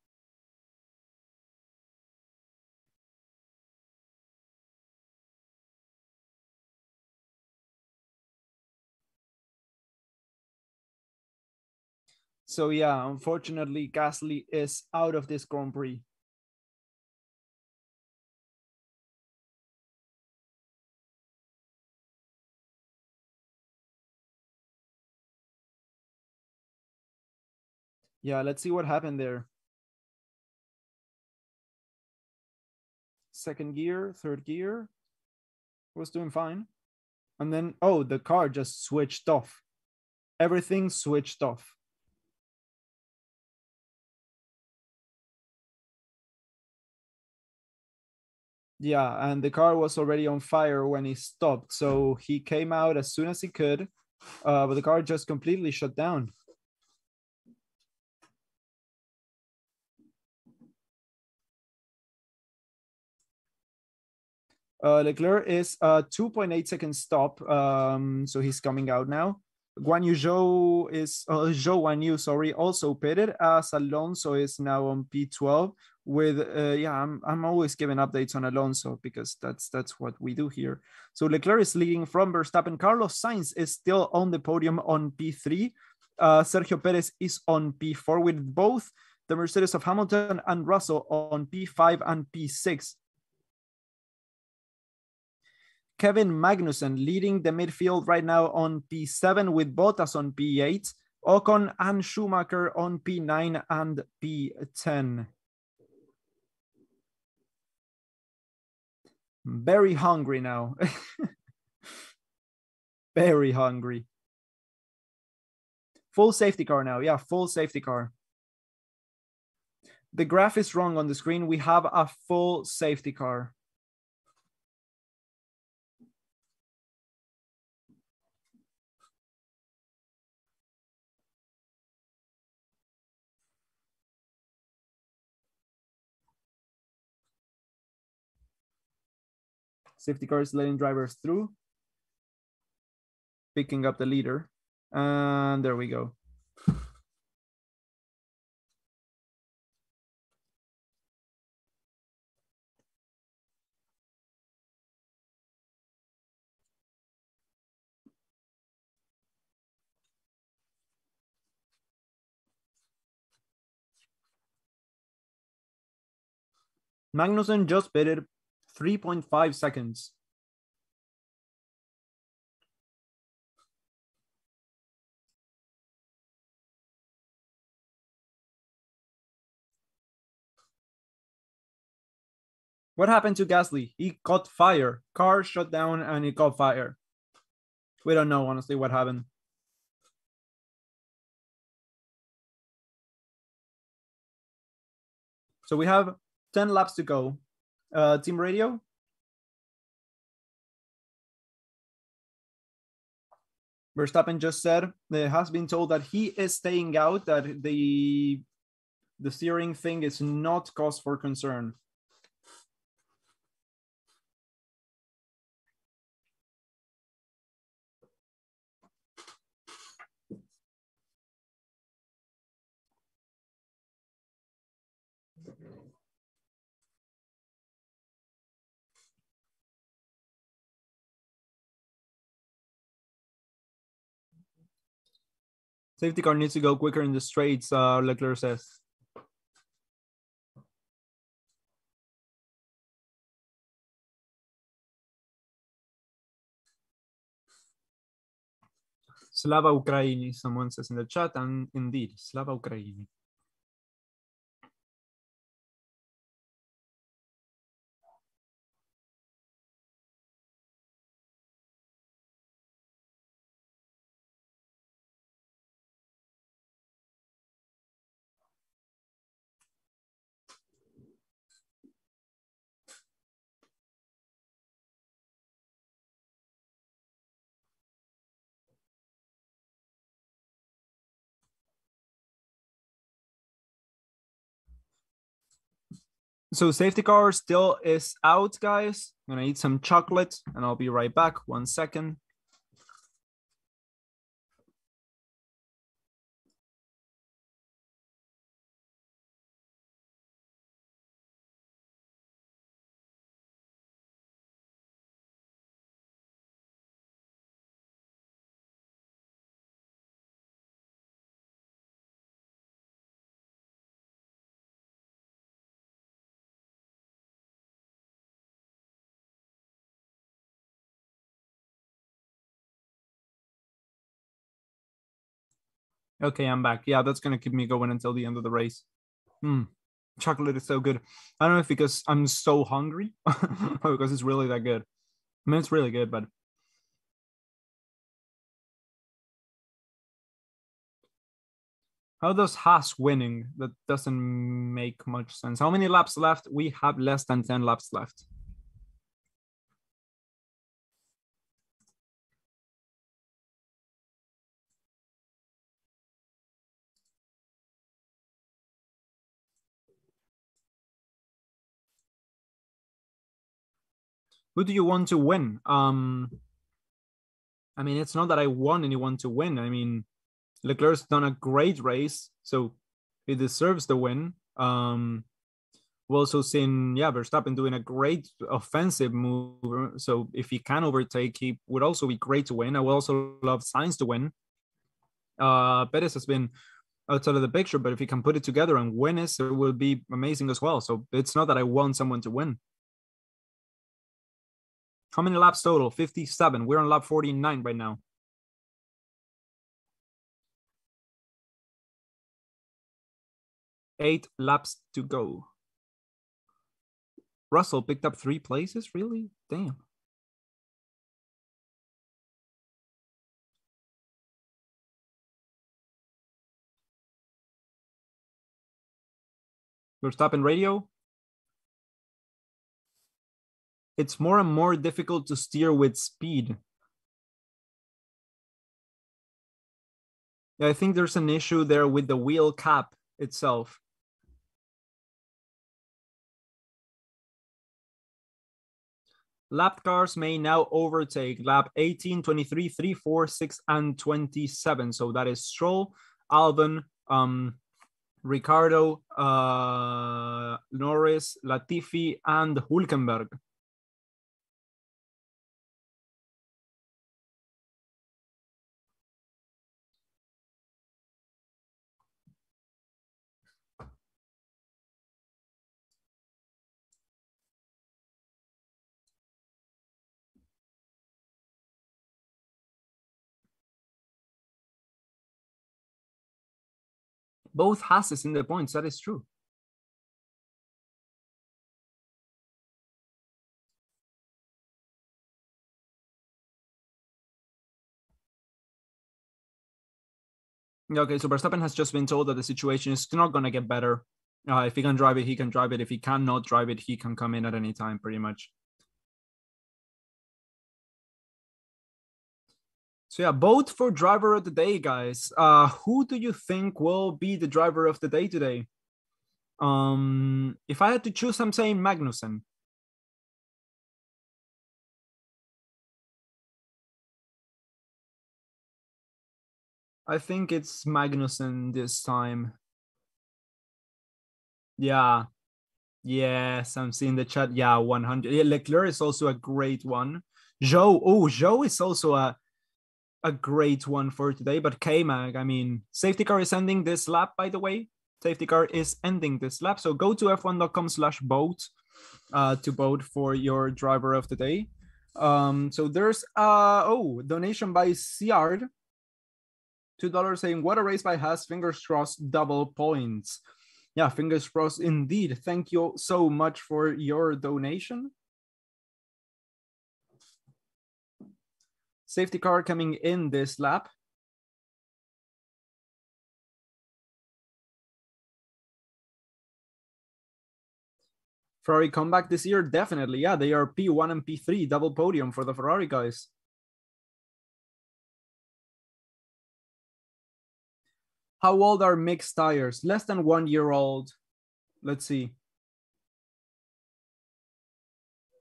[SPEAKER 1] So yeah, unfortunately, Gasly is out of this Grand Prix. Yeah, let's see what happened there. Second gear, third gear, was doing fine. And then, oh, the car just switched off. Everything switched off. Yeah, and the car was already on fire when he stopped. So he came out as soon as he could, but the car just completely shut down. Leclerc is a 2.8 second stop. So he's coming out now. Guan Yu Zhou is Zhou Guan Yu, sorry, also pitted as Alonso is now on P12 with yeah, I'm always giving updates on Alonso because that's what we do here. So Leclerc is leading from Verstappen. Carlos Sainz is still on the podium on P3. Sergio Perez is on P4 with both the Mercedes of Hamilton and Russell on P5 and P6. Kevin Magnussen leading the midfield right now on P7 with Bottas on P8, Ocon and Schumacher on P9 and P10. Very hungry now. Very hungry. Full safety car now. Yeah, full safety car. The graph is wrong on the screen. We have a full safety car. Safety car is letting drivers through, picking up the leader. And there we go. Magnussen just pitted 3.5 seconds. What happened to Gasly? He caught fire. Car shut down and he caught fire. We don't know, honestly, what happened. So we have 10 laps to go. Team radio. Verstappen just said it has been told that he is staying out, that the steering thing is not cause for concern. Safety car needs to go quicker in the straights, Leclerc says. Slava Ukraini, someone says in the chat, and indeed, Slava Ukraini. So safety car still is out, guys. I'm gonna eat some chocolate and I'll be right back. 1 second. Okay, I'm back. Yeah, that's gonna keep me going until the end of the race. Chocolate is so good. I don't know if because I'm so hungry or because it's really that good. I mean, it's really good, but how does Haas winning? That doesn't make much sense. How many laps left? We have less than 10 laps left. Who do you want to win? I mean, it's not that I want anyone to win. I mean, Leclerc's done a great race, so he deserves the win. We've also seen, Verstappen doing a great offensive move. So if he can overtake, he would also be great to win. I would also love Sainz to win. Perez has been outside of the picture, but if he can put it together and win it will be amazing as well. So it's not that I want someone to win. How many laps total? 57. We're on lap 49 right now. 8 laps to go. Russell picked up 3 places? Really? Damn. Verstappen radio. It's more and more difficult to steer with speed. Yeah, I think there's an issue there with the wheel cap itself. Lap cars may now overtake lap 18, 23, 3, 4, 6, and 27. So that is Stroll, Albon, Ricardo, Norris, Latifi, and Hülkenberg. Both Hasses in the points, that is true. Okay, so Verstappen has just been told that the situation is not going to get better. If he can drive it, he can drive it. If he cannot drive it, he can come in at any time, pretty much. So yeah, vote for driver of the day, guys. Who do you think will be the driver of the day today? If I had to choose, I'm saying Magnussen. I think it's Magnussen this time. Yeah. Yes, I'm seeing the chat. Yeah, 100. Yeah, Leclerc is also a great one. Zhou is also a a great one for today. But K-Mag, I mean, safety car is ending this lap, by the way. Safety car is ending this lap. So go to f1.com/vote to vote for your driver of the day. So there's donation by Ciard, $2 saying, what a race by Haas, fingers crossed, double points. Yeah, fingers crossed indeed. Thank you so much for your donation. Safety car coming in this lap. Ferrari comeback this year, definitely. Yeah, they are P1 and P3, double podium for the Ferrari guys. How old are mixed tires? Less than 1 year old. Let's see.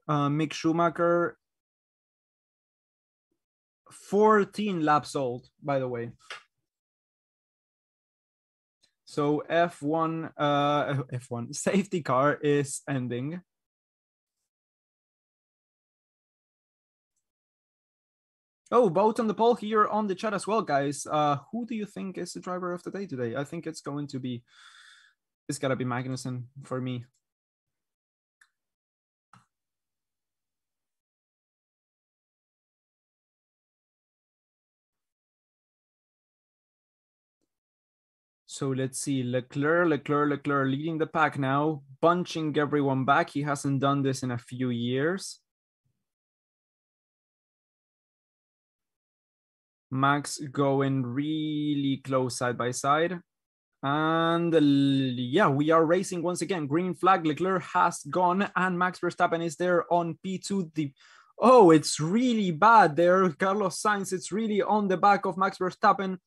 [SPEAKER 1] Mick Schumacher, 14 laps old, by the way. So F1 safety car is ending. Oh, vote on the poll here on the chat as well, guys. Who do you think is the driver of the day today? I think it's gotta be Magnussen for me. So let's see, Leclerc leading the pack now, bunching everyone back. He hasn't done this in a few years. Max going really close side by side. And yeah, we are racing once again. Green flag, Leclerc has gone and Max Verstappen is there on P2. Oh, it's really bad there. Carlos Sainz, it's really on the back of Max Verstappen.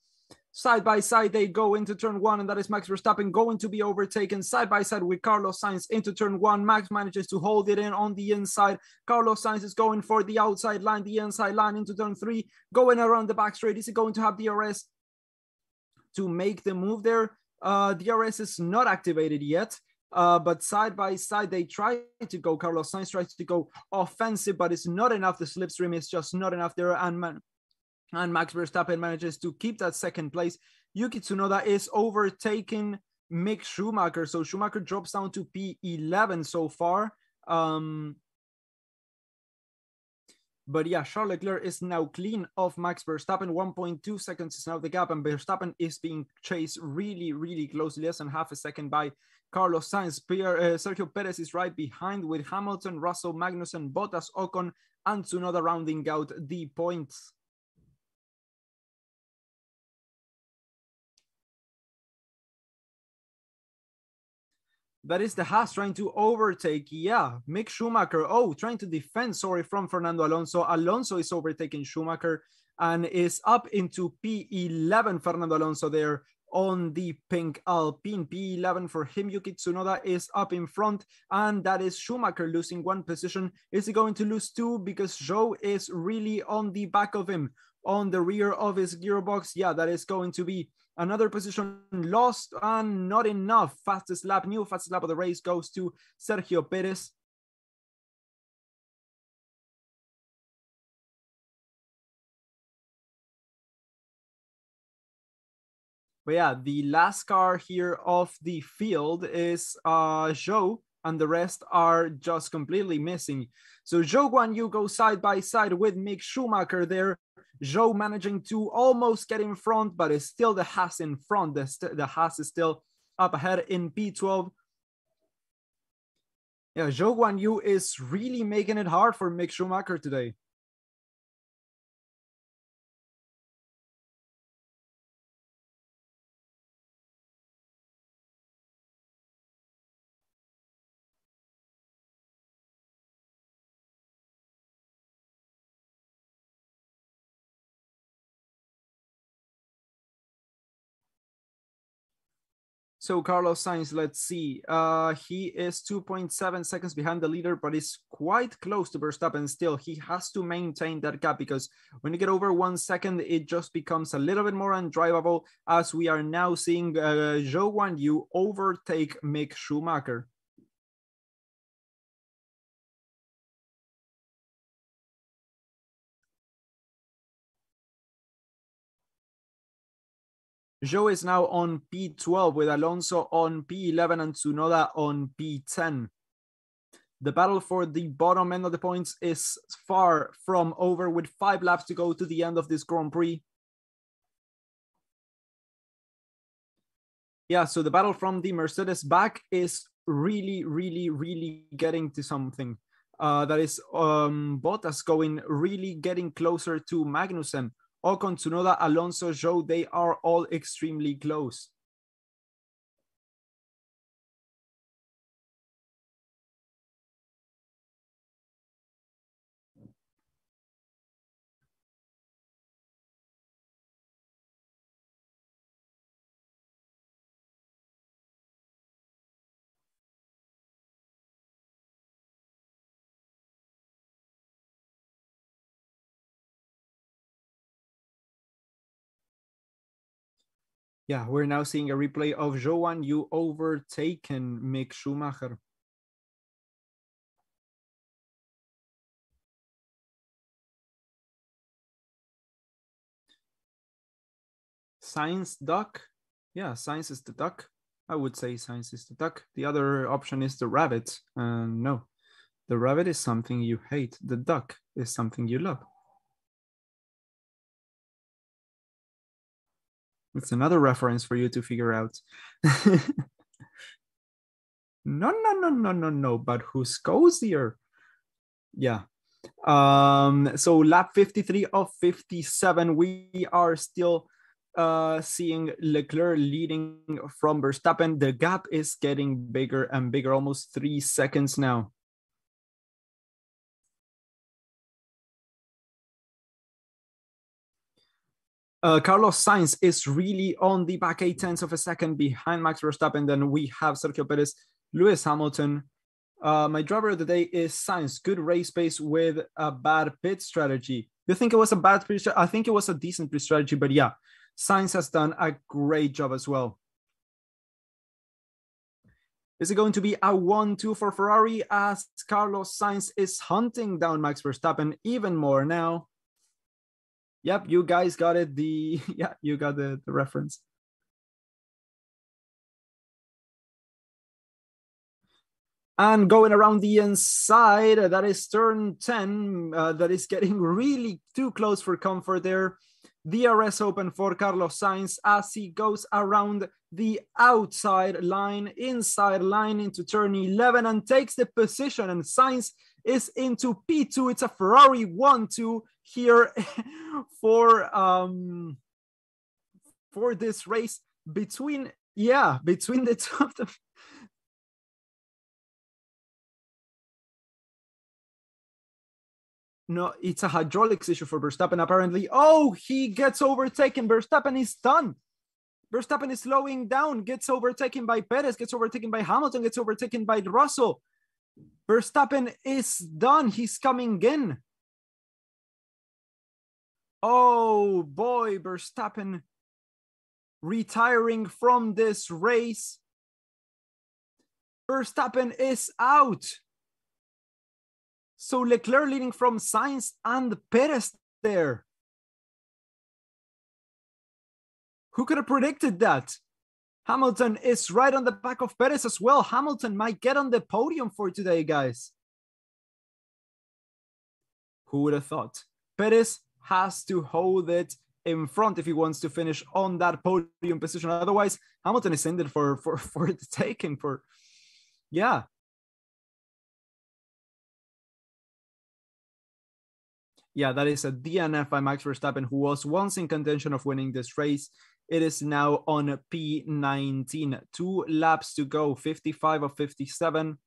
[SPEAKER 1] Side by side, they go into turn one, and that is Max Verstappen going to be overtaken side by side with Carlos Sainz into turn one. Max manages to hold it in on the inside. Carlos Sainz is going for the outside line, the inside line into turn three, going around the back straight. Is he going to have DRS to make the move there? DRS is not activated yet. But side by side, they try to go. Carlos Sainz tries to go offensive, but it's not enough. The slipstream is just not enough there. And Max Verstappen manages to keep that second place. Yuki Tsunoda is overtaking Mick Schumacher. So Schumacher drops down to P11 so far. But yeah, Charles Leclerc is now clean of Max Verstappen. 1.2 seconds is now the gap, and Verstappen is being chased really, really closely, less than half a second by Carlos Sainz. Sergio Perez is right behind with Hamilton, Russell, Magnussen, Bottas, Ocon, and Tsunoda rounding out the points. That is the Haas trying to overtake. Yeah, Mick Schumacher. Oh, trying to defend, from Fernando Alonso. Alonso is overtaking Schumacher and is up into P11. Fernando Alonso there on the pink Alpine. P11 for him. Yuki Tsunoda is up in front, and that is Schumacher losing one position. Is he going to lose two? Because Zhou is really on the back of him, on the rear of his gearbox. Yeah, that is going to be another position lost, and not enough. Fastest lap of the race goes to Sergio Perez. But yeah, the last car here of the field is Zhou, and the rest are just completely missing. So Zhou Guanyu goes side by side with Mick Schumacher there. Zhou managing to almost get in front, but it's still the Haas in front. The Haas is still up ahead in P12. Yeah, Zhou Guanyu is really making it hard for Mick Schumacher today. So Carlos Sainz, let's see. He is 2.7 seconds behind the leader, but is quite close to Verstappen still. He has to maintain that gap, because when you get over 1 second, it just becomes a little bit more undrivable, as we are now seeing Zhou Guanyu overtake Mick Schumacher. Zhou is now on P12 with Alonso on P11 and Tsunoda on P10. The battle for the bottom end of the points is far from over with 5 laps to go to the end of this Grand Prix. Yeah, so the battle from the Mercedes back is really getting to something. That is Bottas getting closer to Magnussen. Ocon, Tsunoda, Alonso, Zhou, they are all extremely close. Yeah, we're now seeing a replay of Zhou, you overtaken Mick Schumacher. Sainz duck. Yeah, Sainz is the duck. I would say Sainz is the duck. The other option is the rabbit. No, the rabbit is something you hate. The duck is something you love. It's another reference for you to figure out. No, but who's cozier? Yeah. So lap 53 of 57, we are still seeing Leclerc leading from Verstappen. The gap is getting bigger and bigger, almost 3 seconds now. Carlos Sainz is really on the back 0.8 of a second behind Max Verstappen. Then we have Sergio Perez, Lewis Hamilton. My driver of the day is Sainz. Good race pace with a bad pit strategy. You think it was a bad pit strategy? I think it was a decent pit strategy, but yeah, Sainz has done a great job as well. Is it going to be a 1-2 for Ferrari as Carlos Sainz is hunting down Max Verstappen even more now? Yep, you guys got it. Yeah, you got the reference. And going around the inside, that is turn 10. That is getting really too close for comfort there. DRS open for Carlos Sainz as he goes around the outside line, inside line into turn 11 and takes the position. And Sainz is into P2. It's a Ferrari 1-2 here for this race between the two of them. No, it's a hydraulics issue for Verstappen, apparently. Oh, he gets overtaken. Verstappen is done. Verstappen is slowing down, gets overtaken by Perez, gets overtaken by Hamilton, gets overtaken by Russell. Verstappen is done. He's coming in. Oh boy, Verstappen retiring from this race. Verstappen is out. So Leclerc leading from Sainz and Perez there. Who could have predicted that? Hamilton is right on the back of Perez as well. Hamilton might get on the podium for today, guys. Who would have thought? Perez has to hold it in front if he wants to finish on that podium position. Otherwise, Hamilton is in there for the taking. Yeah. Yeah, that is a DNF by Max Verstappen, who was once in contention of winning this race. It is now on P19. 2 laps to go, 55 of 57,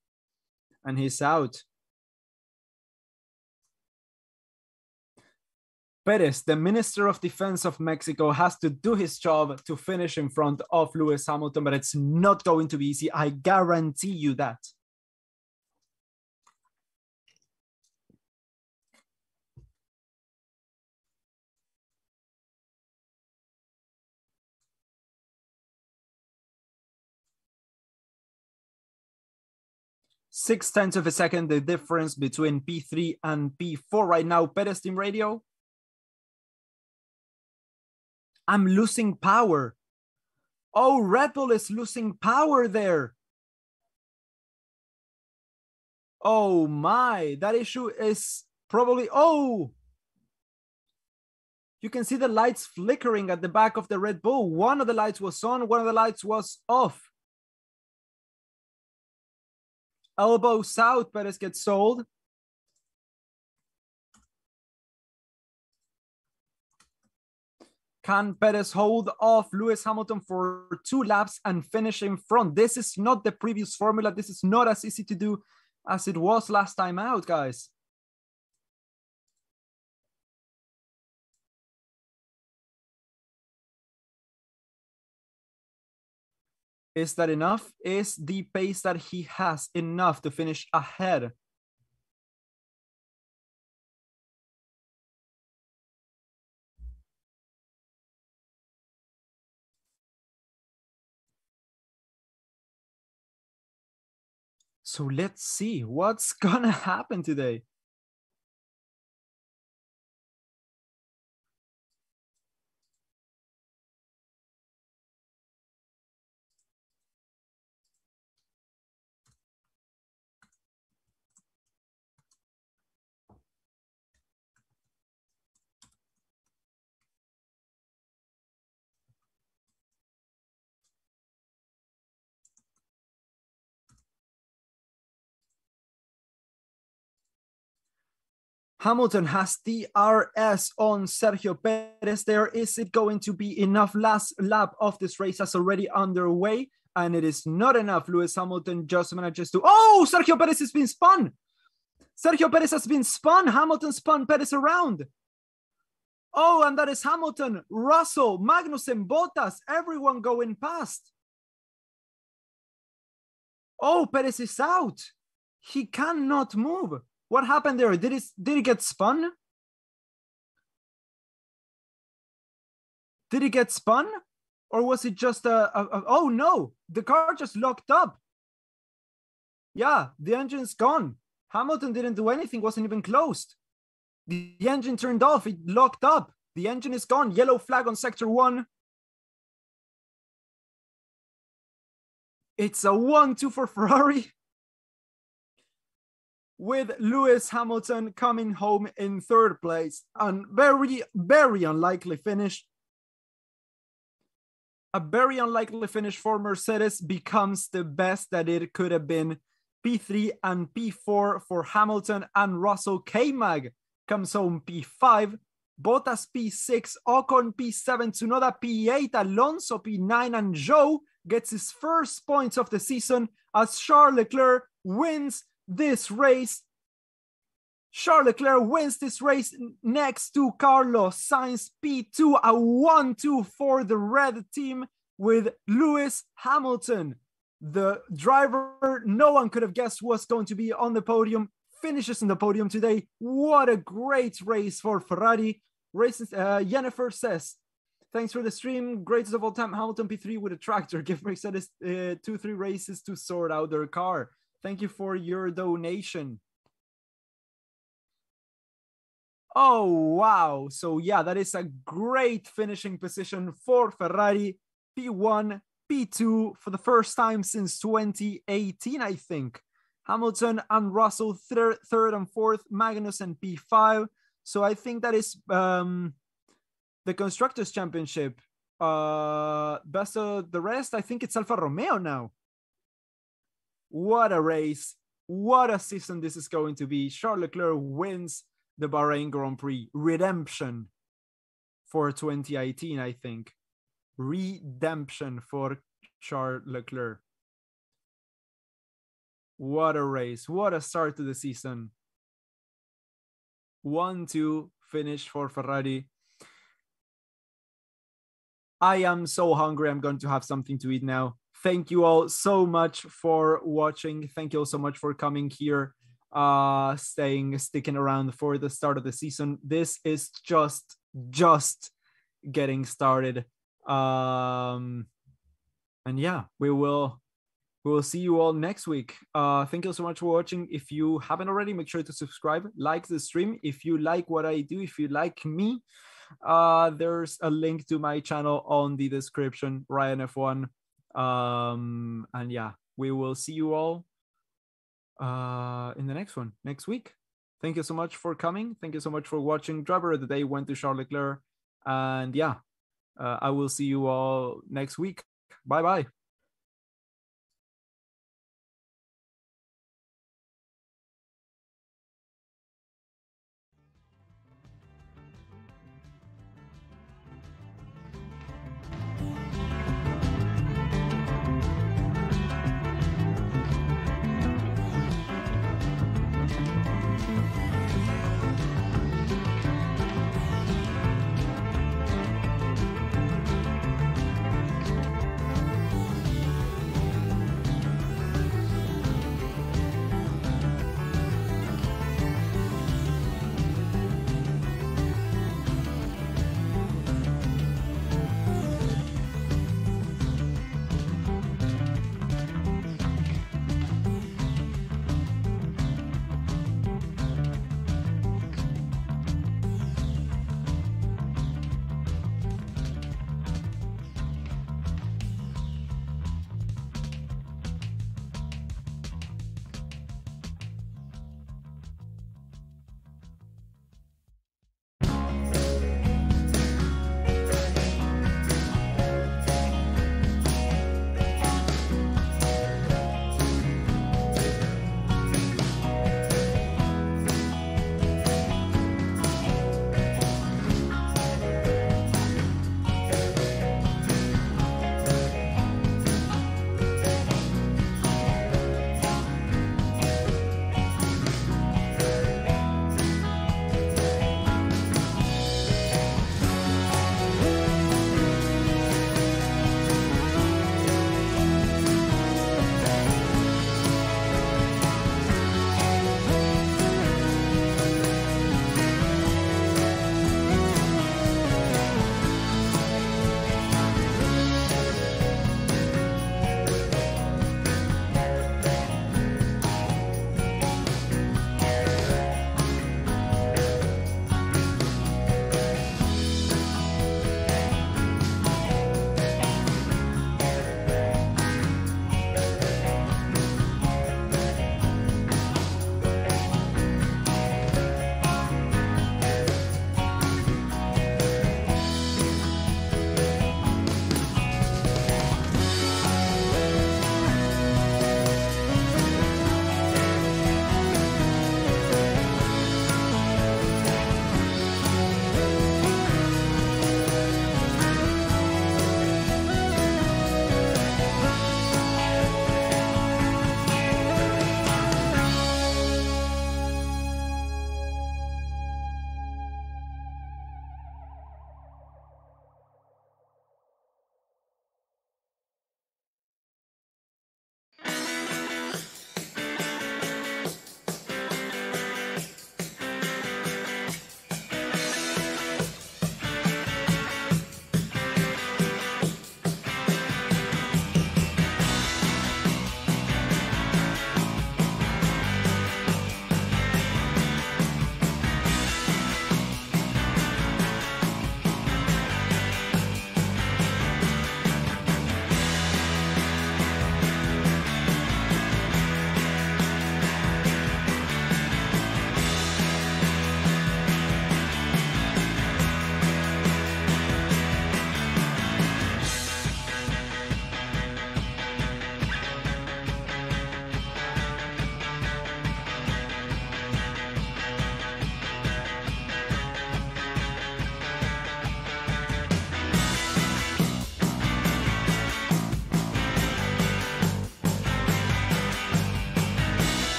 [SPEAKER 1] and he's out. Perez, the Minister of Defense of Mexico, has to do his job to finish in front of Lewis Hamilton, but it's not going to be easy. I guarantee you that. .6 of a second, the difference between P3 and P4 right now. Perez team radio. I'm losing power. Oh, Red Bull is losing power there. Oh my, that issue is probably, oh, you can see the lights flickering at the back of the Red Bull. One of the lights was on, one of the lights was off. Elbows out, Perez gets sold. Can Perez hold off Lewis Hamilton for 2 laps and finish in front? This is not the previous formula. This is not as easy to do as it was last time out, guys. Is that enough? Is the pace that he has enough to finish ahead? So let's see what's gonna happen today. Hamilton has DRS on Sergio Perez there. Is it going to be enough? Last lap of this race is already underway, and it is not enough. Lewis Hamilton just manages to... Oh, Sergio Perez has been spun. Sergio Perez has been spun. Hamilton spun Perez around. Oh, and that is Hamilton, Russell, Magnussen, Bottas, everyone going past. Oh, Perez is out. He cannot move. What happened there? Did it get spun? Did it get spun? Or was it just oh no, the car just locked up. Yeah, the engine's gone. Hamilton didn't do anything, wasn't even closed. The engine turned off, it locked up. The engine is gone. Yellow flag on sector 1. It's a 1-2 for Ferrari, with Lewis Hamilton coming home in 3rd place. And very, very unlikely finish. A very unlikely finish for Mercedes becomes the best that it could have been. P3 and P4 for Hamilton and Russell. K-Mag comes home P5. Bottas P6, Ocon P7, Tsunoda P8, Alonso P9, and Zhou gets his first points of the season as Charles Leclerc wins this race. Charles Leclerc wins this race next to Carlos Sainz P2, a 1-2 for the red team with Lewis Hamilton. The driver no one could have guessed was going to be on the podium, finishes in the podium today. What a great race for Ferrari. Jennifer says, thanks for the stream. Greatest of all time, Hamilton P3 with a tractor. Give Mercedes 2-3 races to sort out their car. Thank you for your donation. Oh, wow. So yeah, that is a great finishing position for Ferrari. P1, P2 for the first time since 2018, I think. Hamilton and Russell third and fourth, Magnussen P5. So I think that is the Constructors Championship. Best of the rest, I think it's Alfa Romeo now. What a race. What a season this is going to be. Charles Leclerc wins the Bahrain Grand Prix. Redemption for 2018, I think. Redemption for Charles Leclerc. What a race. What a start to the season. 1-2 finish for Ferrari. I am so hungry. I'm going to have something to eat now. Thank you all so much for watching. Thank you all so much for coming here, sticking around for the start of the season. This is just getting started. And yeah, we will see you all next week. Thank you so much for watching. If you haven't already, make sure to subscribe, like the stream. If you like what I do, if you like me, There's a link to my channel on the description, Raian F1. And yeah, we will see you all in the next one next week. Thank you so much for coming. Thank you so much for watching. Driver of the day went to Charles Leclerc. And yeah, I will see you all next week. Bye bye.